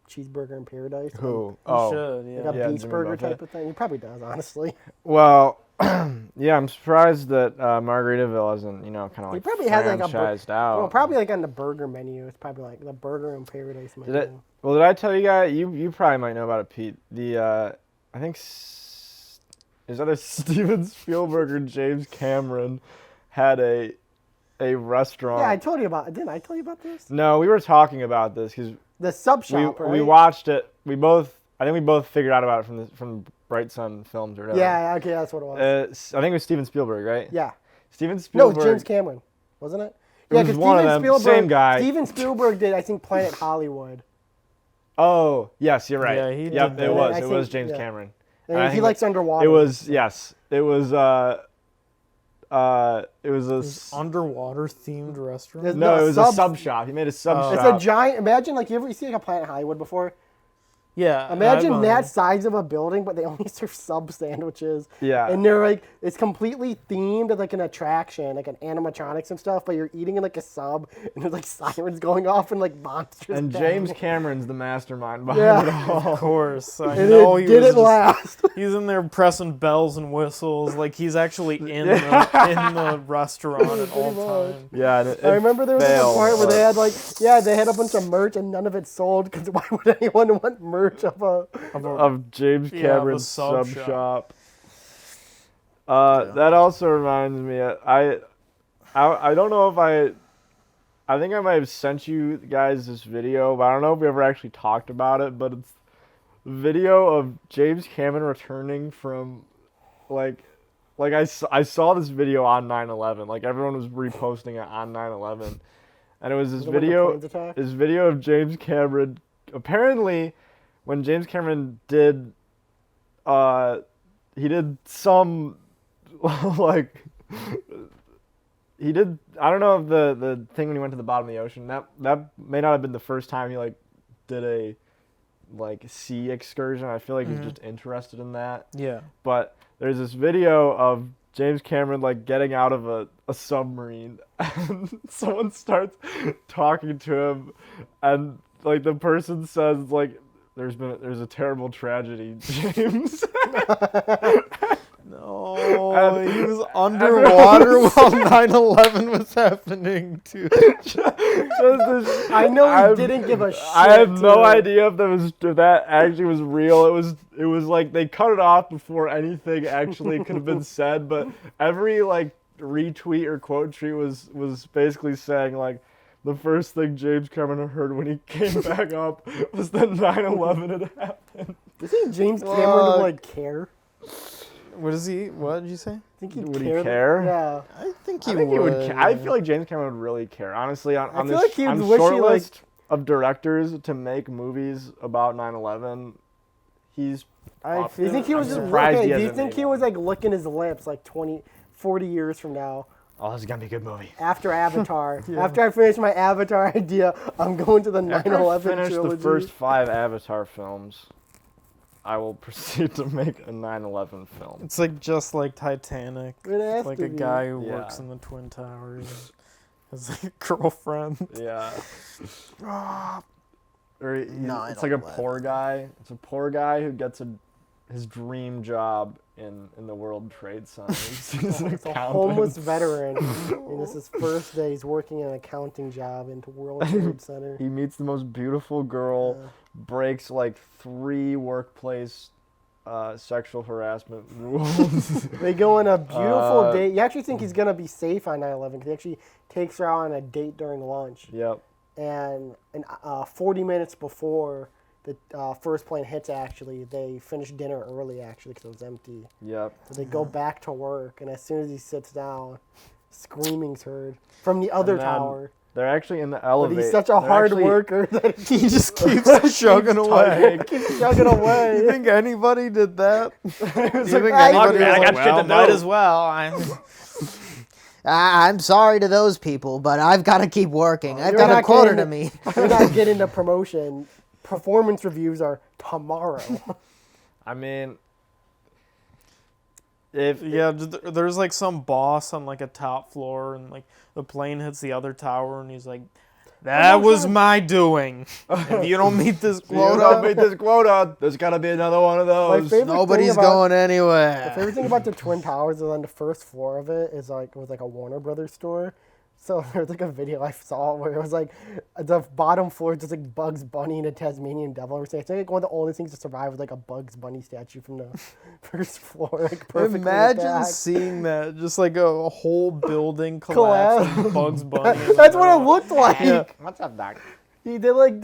Cheeseburger in Paradise. Who? He Oh, should, yeah. Like a Yeah, beef Jimmy burger Buffett. type of thing. He probably does, honestly. well, yeah, I'm surprised that Margaritaville isn't, kind of He like probably has like a franchised out. well, probably like on the burger menu. It's probably like the Burger in Paradise menu. Did I tell you guys? You probably might know about it, Pete. I think is either Steven Spielberg or James Cameron had a restaurant. Yeah, I told you about. Didn't I tell you about this? No, we were talking about this because The sub shop, right? we watched it. I think we both figured out about it from Bright Sun Films or whatever. Yeah, okay, that's what it was. I think it was Steven Spielberg, right? Yeah. Steven No, Spielberg. it was James Cameron, wasn't it? It Yeah, was because one of Steven them, Spielberg. same guy. Steven Spielberg did, I think, Planet Hollywood. Oh, yes, you're right. Yeah, he Yep, did it that. was. I It was think- James yeah. Cameron. And I he think likes underwater. It was yes. It was it was This underwater themed restaurant? There's no, no, it was sub- a sub shop. He made a sub Oh. It's shop. a giant. Imagine like you see like a Planet Hollywood before. Yeah. Imagine I've, that size of a building, but they only serve sub sandwiches. Yeah. And they're like, it's completely themed as like an attraction, like an animatronics and stuff. But you're eating in like a sub, and there's like sirens going off and like monsters. And banging. James Cameron's the mastermind behind Yeah. it all. Of course. I And know it he didn't was just, last. he's in there pressing bells and whistles like he's actually in the restaurant at all much. times. Yeah, and I remember there was like a failed, part where but- they had like, they had a bunch of merch and none of it sold because why would anyone want merch of a? of James Yeah, of a Cameron's sub sub shop. shop. That also reminds me. I don't know if I think I might have sent you guys this video, but I don't know if we ever actually talked about it. But it's a video of James Cameron returning from I saw this video on 9/11. Like everyone was reposting it on 9/11, and it was this The one with the video. planes attack? This video of James Cameron. Apparently, when James Cameron did, he did some, like, he did. I don't know if the thing when he went to the bottom of the ocean. That may not have been the first time he did a sea excursion. I feel like he's just interested in that. Yeah. But there's this video of James Cameron getting out of a submarine, and someone starts talking to him, and the person says there's a terrible tragedy, James. No, And- he was underwater while 9/11 was happening too. I know he didn't give a shit. I have no too. idea if that actually was real. It was like they cut it off before anything actually could have been said. But every retweet or quote tweet was basically saying the first thing James Cameron heard when he came back up was that 9/11 had happened. Do you think James Cameron would like care? What did you say? I think he'd Would he care. care? Yeah. I think I think he would. I feel like James Cameron would really care. Honestly, on feel this like he on would wish short he, list of directors to make movies about 9/11, he's. up Do you think he there. was I'm just surprised okay, he do you hasn't think made he one. was like licking his lips like 20, 40 years from now? Oh, this is gonna be a good movie. After Avatar. After I finish my Avatar idea, I'm going to the 9/11 After I finish trilogy. the first 5 Avatar films, I will proceed to make a 9/11 film. It's like just like Titanic. It has Like to a be. guy who Yeah. works in the Twin Towers. Has like a girlfriend. Yeah. Or it's like a 9/11. poor guy. It's a poor guy who gets his dream job in the World Trade Center. He's an It's a accountant. homeless veteran, and this is his first day. He's working an accounting job into World Trade Center. He meets the most beautiful girl, breaks like 3 workplace sexual harassment rules. They go on a beautiful date. You actually think he's gonna be safe on 9/11 because he actually takes her out on a date during lunch. Yep. And 40 minutes before the first plane hits, actually, they finish dinner early, actually, because it was empty. Yep. So they go back to work, and as soon as he sits down, screaming's heard from the other And then tower. They're actually in the But elevator. he's such a hard worker that He just keeps chugging away. keeps chugging away. You think anybody did that? You like, think "Ah, anybody I was got like, shit well, to might do." as well. I'm sorry to those people, but I've got to keep working. I've You're got a not quota getting to meet. You're not getting the promotion. Performance reviews are tomorrow. I mean, if Yeah, there's like some boss on like a top floor, and like the plane hits the other tower, and he's like, "That was my doing. If you don't meet this you don't quota, meet this quota, there's gotta be another one of My those. favorite Nobody's thing about, going The anywhere. favorite thing about the Twin Towers is on the first floor of it is like it was like a Warner Brothers store. So there's like a video I saw where it was like the bottom floor is just like Bugs Bunny and a Tasmanian devil. Or something. I think like one of the only things to survive was like a Bugs Bunny statue from the first floor. Like perfectly imagine intact. seeing that, just like a whole building collapse with Bugs Bunny. in the That's what it middle. looked like. Yeah. What's up, Doc? He did like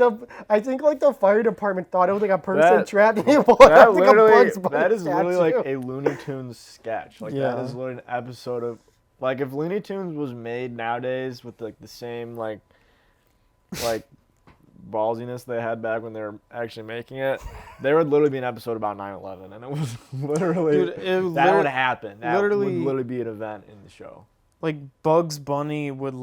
I think like the fire department thought it was like a person That- trapped in it. That like a literally, Bugs Bunny that is literally like statue. a Looney Tunes sketch. Like Yeah. that is literally an episode of, like if Looney Tunes was made nowadays with like the same like ballsiness they had back when they were actually making it, there would literally be an episode about 9/11, and it was literally Dude, it that would happen. That literally- would literally be an event in the show. Like Bugs Bunny would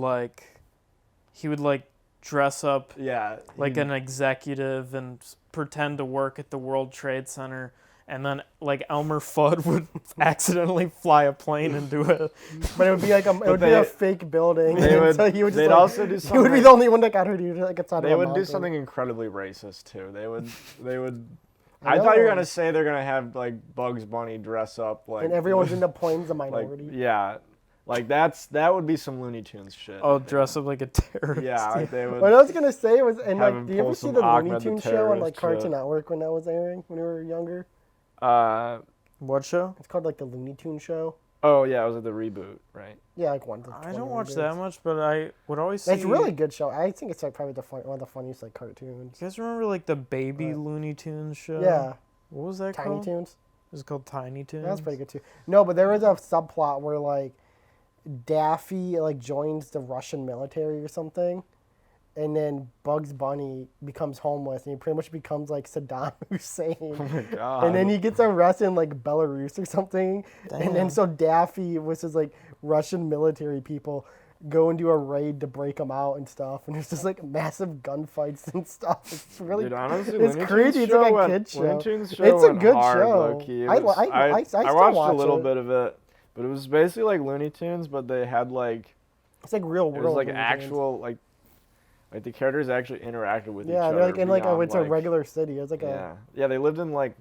he would dress up Yeah, like an executive and pretend to work at the World Trade Center, and then like Elmer Fudd would accidentally fly a plane into it. But it would be like it would be they- a fake building. they and would- so he would just they'd like, also do he would be something- the only one that got hurt. He would like outside They of a would do mountain. something incredibly racist too. They would. I I thought you were know. gonna say they're gonna have like Bugs Bunny dress up like. And everyone's in the plane's a like minority. yeah, like that would be some Looney Tunes shit. Oh, dress up like a terrorist. Yeah, like they would. What I was gonna say was, and Have like, him do you ever pull see some the Looney Ahmed the Tunes show on like terrorist Cartoon shit. Network when that was airing when we were younger? What show? It's called like the Looney Tunes show. Oh yeah, it was like the reboot, right? Yeah, like one. Of the I 20 don't watch reboots. that much, but I would always see. It's a really good show. I think it's like probably one of the funniest like cartoons. You guys remember like the baby What? Looney Tunes show? Yeah, What was that Tiny called? Toons. It was called Tiny Toons. That's pretty good too. No, but there was a subplot where like Daffy like joins the Russian military or something, and then Bugs Bunny becomes homeless and he pretty much becomes like Saddam Hussein. Oh my god. And then he gets arrested in like Belarus or something. And then so Daffy with his like Russian military people go and do a raid to break him out and stuff. And there's just like massive gunfights and stuff. It's really Dude, honestly, it's Looney crazy. Tunes It's like show a went- kid show. Looney Tunes show It's a went good hard, show. low-key. It I was- still watched watch a little it. bit of it, but it was basically like Looney Tunes, but they had like It's like real it world. was like Looney Tunes. actual like the characters actually interacted with each Yeah, other. they're like in like beyond, it's a regular city. It's like Yeah, they lived in like.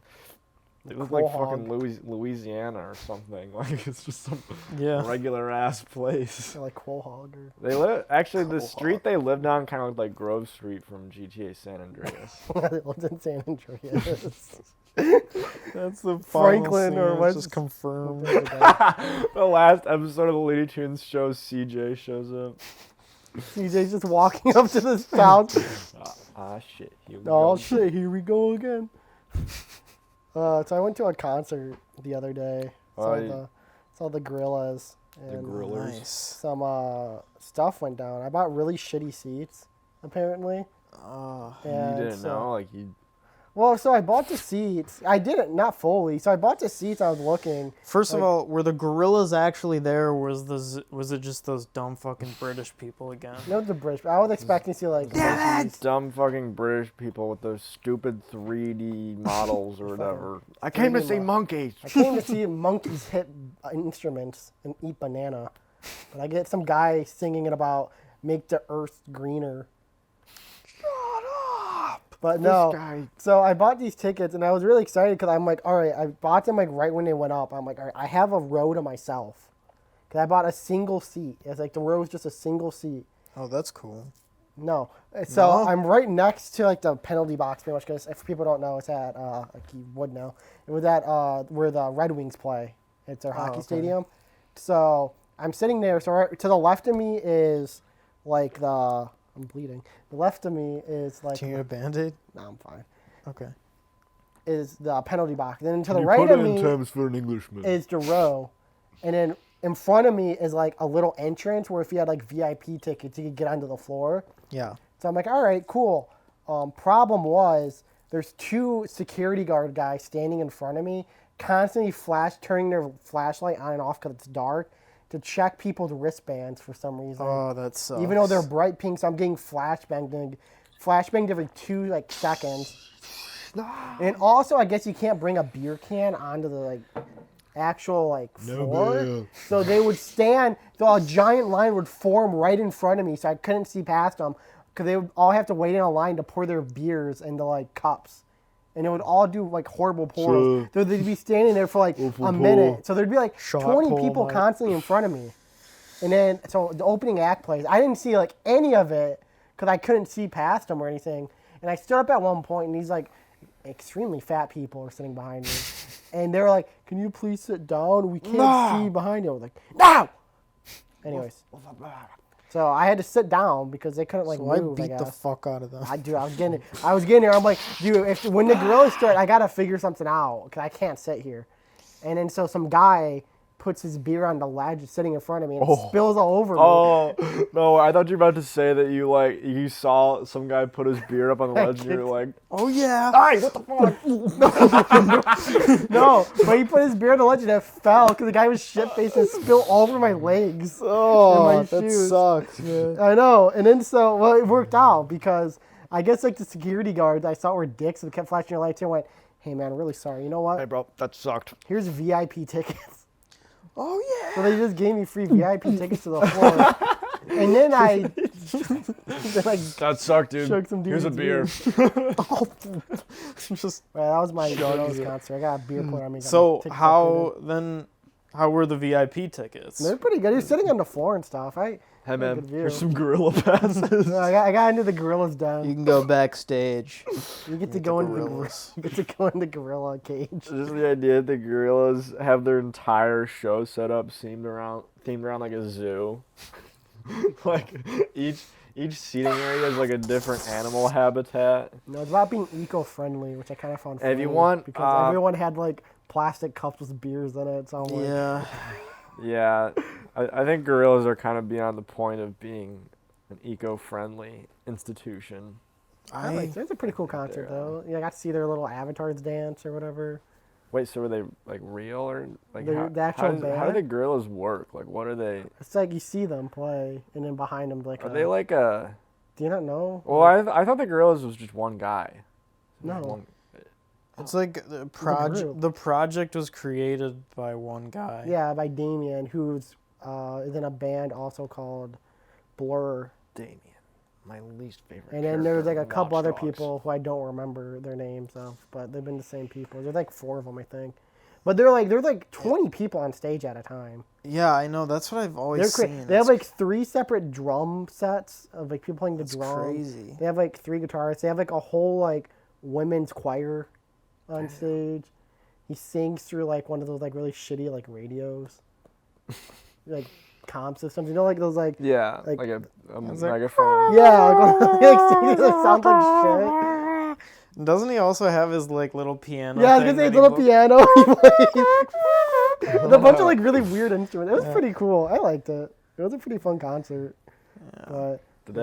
It looked like fucking Quahog. Louisiana or something. Like it's just some Yeah. regular ass place. a like Quahog or They live actually the street they lived on kind of looked like Grove Street from GTA San Andreas. it lives in San Andreas. That's the Franklin or what's what's- just confirmed. The last episode of the Looney Tunes show, CJ shows up. CJ's just walking up to this couch. Shit. Here we Oh go. shit, here we go again. So I went to a concert the other day. Saw the Gorillas. The And Grillers. Nice. some stuff went down. I bought really shitty seats, apparently. Oh. You And didn't so- know? Like, you. Well, so I bought the seats. I didn't, not fully. So I bought the seats. I was looking. First of Like- all, were the gorillas actually there, or was it just those dumb fucking British people again? No, the British. I was expecting to see like. monkeys. Dumb fucking British people with those stupid 3D models or whatever. I came to see monkeys. I came to see monkeys hit instruments and eat banana, but I get some guy singing it about make the earth greener. But no, guy. so I bought these tickets and I was really excited because I'm like, all right, I bought them like right when they went up. I'm like, all right, I have a row to myself because I bought a single seat. It's like the row is just a single seat. Oh, that's cool. No, so No? I'm right next to like the penalty box pretty much because if people don't know, it's at like you would know, it was at where the Red Wings play. It's their hockey okay. stadium. So I'm sitting there. So right to the left of me is like I'm bleeding. The left of me is like. Do you need a Band-Aid? No, I'm fine. Okay. Is the penalty box. Then to the right of me for an Englishman. is the row. And then in front of me is like a little entrance where if you had like VIP tickets, you could get onto the floor. Yeah. So I'm like, all right, cool. Problem was there's two security guard guys standing in front of me, constantly turning their flashlight on and off because it's dark to check people's wristbands for some reason. Oh, that sucks. Even though they're bright pink, so I'm getting flashbanged every 2 like seconds. And also, I guess you can't bring a beer can onto the like actual like floor. So they would stand. So a giant line would form right in front of me, so I couldn't see past them because they would all have to wait in a line to pour their beers into like cups. And it would all do like horrible pours. So they'd be standing there for like a minute. So there'd be like Shot 20 pull, people Mike. constantly in front of me. And then, so the opening act plays. I didn't see like any of it because I couldn't see past them or anything. And I stood up at one point and these like extremely fat people are sitting behind me. And they were like, can you please sit down? We can't see behind you. I was like, no! Anyways. So I had to sit down because they couldn't like So I move, beat the guess. fuck out of them. I was getting there. I'm like, dude, when the Gorillas start, I gotta figure something out because I can't sit here. And then so some guy puts his beer on the ledge sitting in front of me and it spills all over me. Oh, no, I thought you were about to say that you saw some guy put his beer up on the ledge and you were like, Oh yeah. hey, what the fuck? No, but he put his beer on the ledge and it fell because the guy was shit-faced and spilled all over my legs. Oh, my that shoes. sucks, man. I know. And then well, it worked out because I guess like the security guards I saw were dicks and kept flashing their lights and went, hey man, I'm really sorry. You know what? Hey, bro, that sucked. Here's VIP tickets. Oh yeah. So they just gave me free VIP tickets to the floor. And then I That sucked, dude. Chug some Here's a dude's beer. Just well, that was my Gorillas concert. I got a beer poured on me. got my so tickets how were the VIP tickets? They're pretty good. You're sitting on the floor and stuff. Hey, Good man, view. here's some gorilla passes. I got into the Gorillas den. You can go backstage. You get to go into Gorillas. you get to go in the gorilla cage. Just the idea that the gorillas have their entire show set up themed around like a zoo. Like each seating area is like a different animal habitat. No, it's about being eco-friendly, which I kind of found funny. If you want, because everyone had like plastic cups with beers in it. So I'm like, Yeah. Yeah, I think gorillas are kind of beyond the point of being an eco-friendly institution. it's a pretty cool concert though. Yeah, I got to see their little avatars dance or whatever. Wait, so are they like real or like The actual how do band? the gorillas work? Like, what are they? It's like you see them play, and then behind them like. Are they like a? Do you not know? Well, I thought the gorillas was just one guy. No. It's like the group. project. The project was created by one guy. Yeah, by Damien, who's is in a band also called Blur. Damien, my least favorite. And then there's like a character in couple Watch other Dogs. people who I don't remember their names of, but they've been the same people. There's like 4 of them, I think. But they're like 20 people on stage at a time. Yeah, I know. That's what I've They're always crazy. seen. They have It's like 3 separate drum sets of like people playing the drum. crazy. They have like 3 guitarists. They have like a whole like women's choir on stage. He sings through like one of those like really shitty like radios. Like comm systems. You know, like those like Yeah, like- like a Is it- megaphone. yeah, like sounds like shit. Doesn't he also have his like little piano? Yeah, I was thing gonna say that he little pl- piano. He plays with a bunch of like really weird instruments. It was pretty cool. I liked it. It was a pretty fun concert. But Did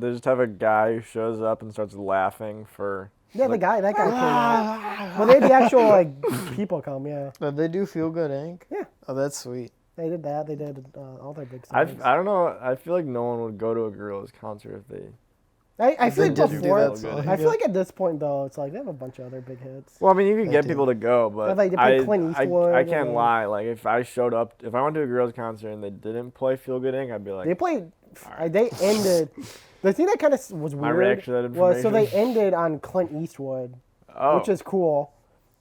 they just have a guy who shows up and starts laughing for? yeah, that guy came out. Well, they had the actual like people come. Yeah, Did they do Feel Good Inc? Yeah. Oh, that's sweet. they did that. They did all their big I songs. don't know. I feel like no one would go to a Gorillaz concert if they. I feel like didn't do before. that song. I feel like at this point though, it's like they have a bunch of other big hits. Well, I mean, you could They get do. people to go, but Like, they play Clint Eastwood I can't and- lie. Like, if I showed up, if I went to a Gorillaz concert and they didn't play Feel Good Inc., I'd be like, They played. They ended. The thing that kind of was My weird reaction to that was so they information. ended on Clint Eastwood, oh, which is cool.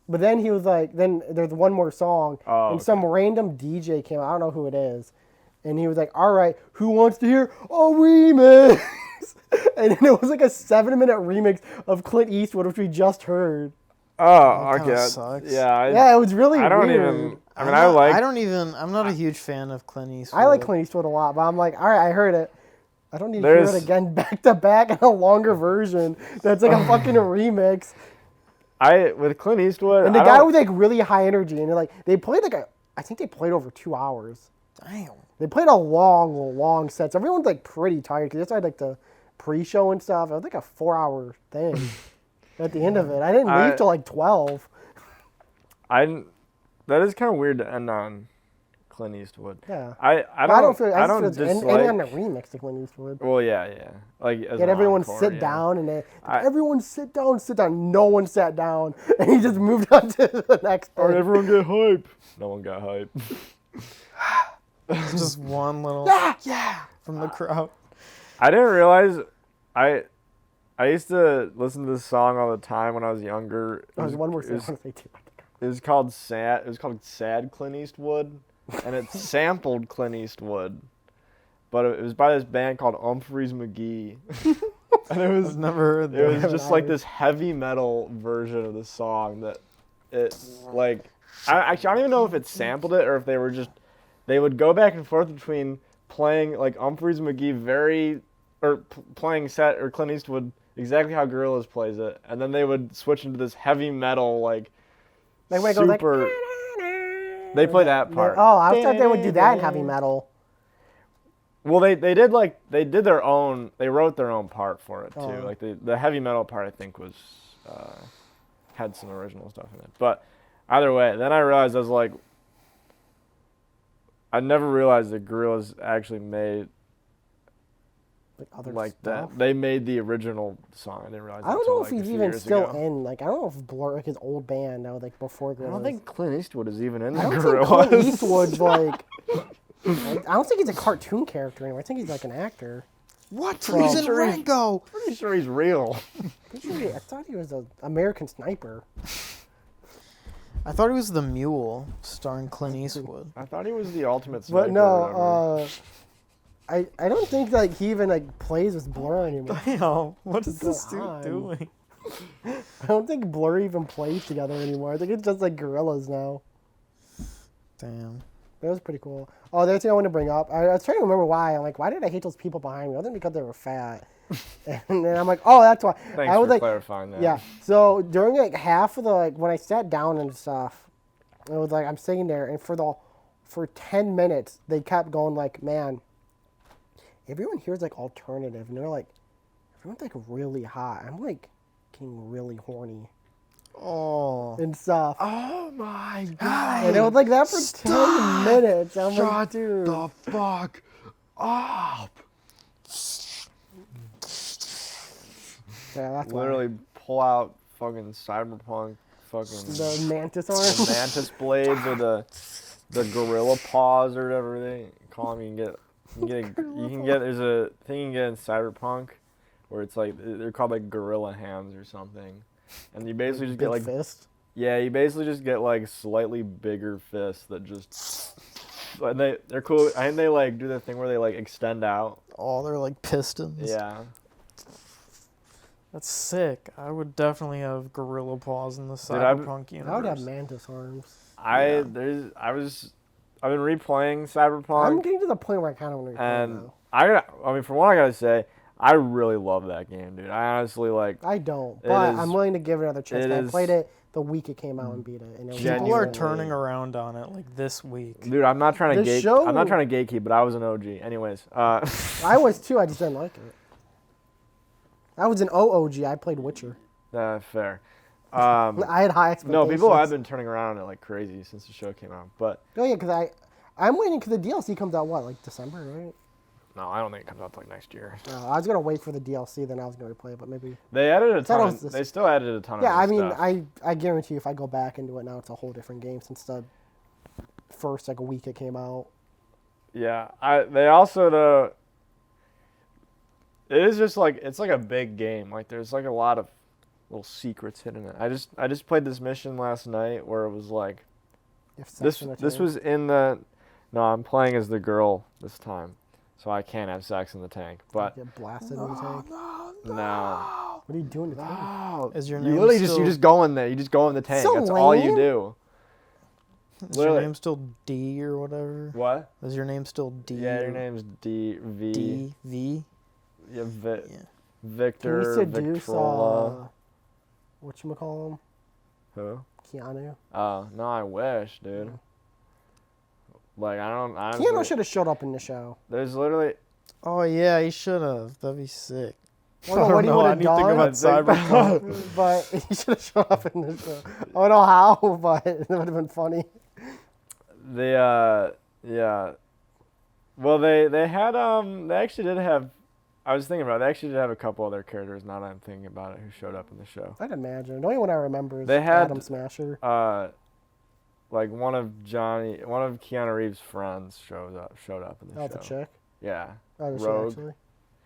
But then he was like, then there's one more song, Oh, and okay. some random DJ came out. I don't know who it is, and he was like, "All right, who wants to hear a remix?" And then it was like a 7-minute remix of Clint Eastwood, which we just heard. oh, That kinda okay. sucks. Yeah, Yeah, it was really I don't weird. even. I mean, I like. I'm not a huge fan of Clint Eastwood. I like Clint Eastwood a lot, but I'm like, all right, I heard it. I don't need to hear it There's- again back to back in a longer version. That's like a fucking remix. With Clint Eastwood. And the I guy don't- was like really high energy, and they played I think they played over 2 hours. Damn. They played a long set. So everyone's like pretty tired because they had like the pre-show and stuff. It was like a 4-hour thing at the end of it. I didn't leave till like 12. That is kind of weird to end on Clint Eastwood. Yeah. I But don't feel. I don't feel it's dislike. ending on the remix to Clint Eastwood. Well, yeah. Like as Get an everyone encore, sit yeah. down, and I- everyone sit down. No one sat down, and he just moved on to the next All right, thing. everyone get hype. No one got hype. Just one little Yeah. from the crowd. I didn't realize I used to listen to this song all the time when I was younger. It There's one more it thing I was, want to say too. it was called Sad. It was called Sad Clint Eastwood, and it sampled Clint Eastwood, but it was by this band called Humphreys McGee, and it was I've never heard it that. was haven't just like either. this heavy metal version of the song that it like. I don't even know if it sampled it or if they would go back and forth between playing like Humphreys McGee playing Clint Eastwood exactly how Gorillaz plays it, and then they would switch into this heavy metal like Like when it goes like. super. They play that part. Oh, I thought they would do that in heavy metal. Well, they did their own. They wrote their own part for it too. Oh. Like the heavy metal part, I think was had some original stuff in it. But either way, then I realized I never realized that Gorillaz actually made Like other like stuff. that. They made the original song. I didn't realize. I don't that till, know like, if a he's few even years still ago. in. Like I don't know if Blur, like his old band now, like before. I don't think Clint Eastwood is even in the I don't Gorillaz. think Clint Eastwood's like. I don't think he's a cartoon character anymore. I think he's like an actor. What? Well, He's in Rango. Pretty sure he's real. I thought he was an American Sniper. I thought he was the Mule, starring Clint Eastwood. I thought he was the ultimate sniper. But or whatever. no, I don't think like he even like plays with Blur anymore. Damn, what is What's this going dude on? doing? I don't think Blur even plays together anymore. I think it's just like Gorillaz now. Damn. That was pretty cool. Oh, the other thing I want to bring up, I was trying to remember why. I'm like, why did I hate those people behind me? It wasn't because they were fat. And then I'm like, oh, that's why. Thanks I was for like, clarifying that. yeah. So during like half of the when I sat down and stuff, it was like I'm sitting there, and for 10 minutes they kept going like, man, everyone here's like alternative, and they're like, everyone's like really hot. I'm like getting really horny Oh. and stuff. Oh my god. And it was like that for 10 minutes. I'm like, dude. the fuck up. Yeah, that's why. Literally pull out fucking cyberpunk fucking The mantis the arm. mantis blades or the gorilla paws or whatever they call them. There's a thing you can get in cyberpunk where it's like they're called like gorilla hands or something, and you basically just Big get like fist. yeah, you basically just get like slightly bigger fists that just and they're cool. I think they like do the thing where they like extend out. Oh, they're like pistons. Yeah. That's sick. I would definitely have gorilla paws in the Dude, I've- cyberpunk universe. I would have mantis arms. I replaying Cyberpunk. I'm getting to the point where I kind of want to replay it And now. I mean, from what I gotta say, I really love that game, dude. I honestly like. I don't, It but is- I'm willing to give it another chance. it I is played it the week it came out and beat it. And it was genuinely- People are awesome. turning around on it like this week. Dude, I'm not trying to The show- I'm not trying to gatekeep, but I was an OG. Anyways, I was too. I just didn't like it. I was an OOG. I played Witcher. fair. I had high expectations. No, people have been turning around on it like crazy since the show came out, but Oh yeah, because I'm waiting because the DLC comes out what, like December, right? no, I don't think it comes out till like next year. I was gonna wait for the DLC, then I was gonna replay it, but maybe. They added a thought it ton. was Of, this- they still added a ton Yeah, of I new mean, stuff. I guarantee you, if I go back into it now, it's a whole different game since the first like a week it came out. Yeah, they also it is just like it's like a big game. Like there's like a lot of little secrets hidden in it. I just played this mission last night where it was like If sex this in the this tank. was in the no, I'm playing as the girl this time. So I can't have sex in the tank. But Get blasted in the tank. no. What are you doing to the tank? Oh, Is your you name literally still, you just go in there. You just go in the tank. So That's all you lame. do. is your literally. name still D or whatever? What? Is your name still D? Yeah, your name's DV. D V. Yeah, Yeah. Can we Victor, seduce Victrola. whatchamacallem? Who? Keanu? Oh, no, I wish, dude. Like, I don't, honestly, Keanu should have showed up in the show. there's literally, Oh yeah, he should have. That'd be sick. I don't know what he would I have need to think done, about Cyberpunk. but he should have shown up in the show. I don't know how, but it would have been funny. yeah. Well, they had, they actually did have, I was thinking about it, they actually did have a couple other characters, now that I'm thinking about it, who showed up in the show. I'd imagine. The only one I remember is They had- Adam Smasher. Like one of Keanu Reeves' friends showed up in the Oh, show. the chick. Yeah. Oh, does Rogue. she actually?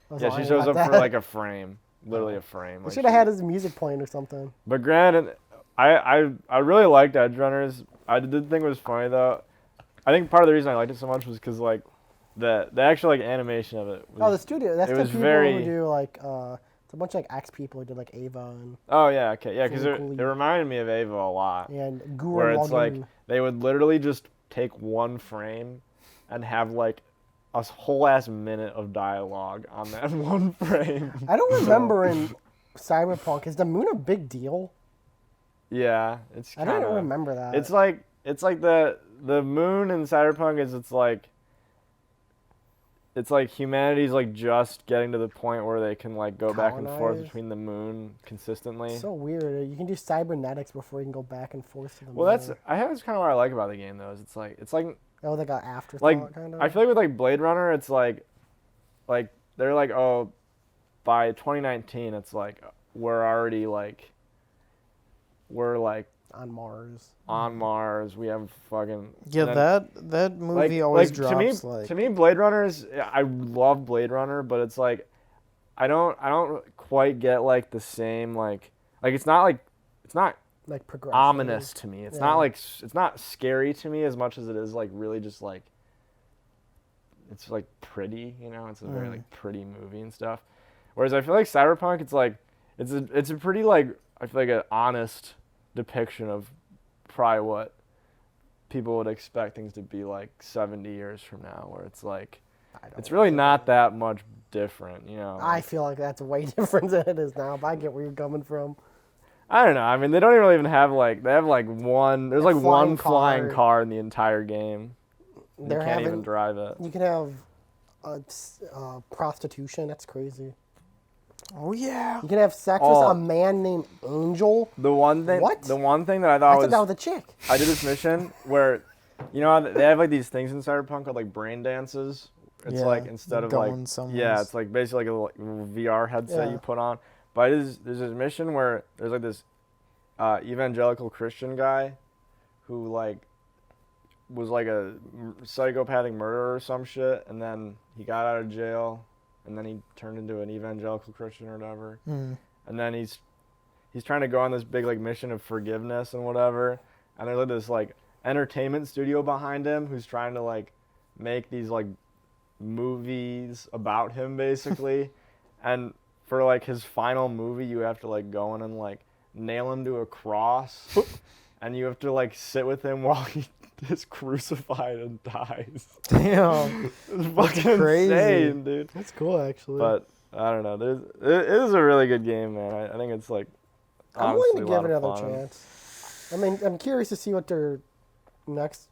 I was Yeah, she lying shows up about for that. like a frame. Literally a frame. They Like should have she- had his music playing or something. But granted, I really liked Edge Runners. I did think it was funny though. I think part of the reason I liked it so much was because like the actual like animation of it. Was, Oh, the studio. That's it the was people very- who do like it's a bunch of like ex people who did like Ava and Oh yeah, okay, yeah, because Really it cool. reminded me of Ava a lot. Guru Where it's like Lagoon. they would literally just take one frame and have like a whole ass minute of dialogue on that one frame. I don't remember in Cyberpunk. Is the moon a big deal? Yeah, it's I kind don't of. remember that. It's like the moon in Cyberpunk is it's like humanity's like just getting to the point where they can like go back and forth Colonize? between the moon consistently. so weird. You can do cybernetics before you can go back and forth to the Well, moon. that's kind of what I like about the game though. Is it's like Oh, like an afterthought like kind of. I feel like with like Blade Runner, it's like they're like, oh, by 2019, it's like we're already like on Mars. on Mars. We have fucking Yeah, and then- that movie always to drops me, like. to me, Blade Runner is. I love Blade Runner, but it's like, I don't quite get like the same like it's not Like progressive. ominous to me. It's Yeah. not like it's not scary to me as much as it is like really just like. It's like pretty, you know. It's a very like pretty movie and stuff. Whereas I feel like Cyberpunk, it's like it's a pretty like I feel like an honest depiction of probably what people would expect things to be like 70 years from now, where it's like it's really not that much different, you know. I feel like that's way different than it is now, but I get where you're coming from. I don't know. I mean, they don't even have like they have like one. There's A like flying one flying car. car in the entire game. You They're can't even having- drive it. You can have prostitution. That's crazy. Oh yeah. You can have sex Oh. with a man named Angel. The one thing. What? The one thing that I I thought thought was that was a chick. I did this mission where, you know, how they have like these things in Cyberpunk called like brain dances. It's Yeah, like instead of going like somewhere. yeah, it's like basically like a little VR headset Yeah. you put on. But there's this mission where there's like this evangelical Christian guy who like was like a psychopathic murderer or some shit, and then he got out of jail, and then he turned into an evangelical Christian or whatever. Mm. And then he's trying to go on this big like mission of forgiveness and whatever. And there's like this like entertainment studio behind him who's trying to like make these like movies about him basically. And for like his final movie, you have to like go in and like nail him to a cross, and you have to like sit with him while is crucified and dies. Damn. It's fucking crazy. insane, dude. That's cool, actually. But I don't know. It is a really good game, man. I think it's like I'm honestly willing to a give lot it of another fun. chance. I mean, I'm curious to see what their next.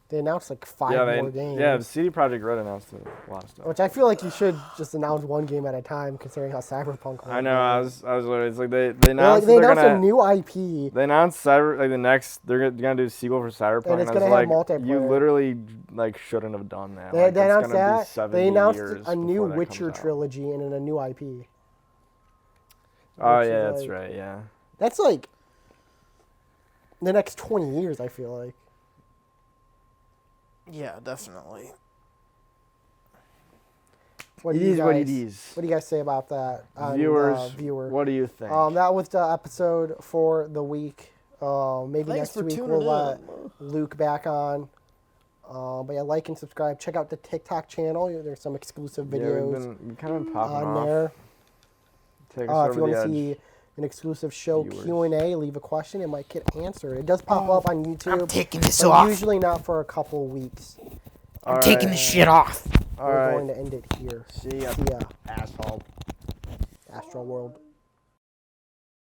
They announced like 5 more games. Yeah, CD Projekt Red announced a lot of stuff. Which I feel like you should just announce one game at a time, considering how Cyberpunk. I know. I was literally. It's like they They announced announced they're gonna. a new IP. They announced the next. They're gonna do a sequel for Cyberpunk. And it's I gonna was have like, multiplayer. You literally like shouldn't have done that. They, Like, they it's announced gonna be that. 70 They announced years a new before that Witcher comes out. trilogy and a new IP. Oh which is yeah, that's like- right. Yeah. That's like the next 20 years, I feel like. Yeah, definitely. What do It you is what it guys- is. What do you guys say about that? On, Viewers, viewer. what do you think? That was the episode for the week. Maybe Thanks next for week tuning we'll in. let Luke back on. But yeah, like and subscribe. Check out the TikTok channel. There's some exclusive Yeah, videos we've kind of been popping on off. there. Take us If you over want the to edge. see an exclusive show Viewers. Q&A, leave a question. It might get answered. It does pop up on YouTube. I'm taking this but off. usually not for a couple weeks. I'm taking this shit off. All We're right. going to end it here. See ya, See ya. asshole. Astral World.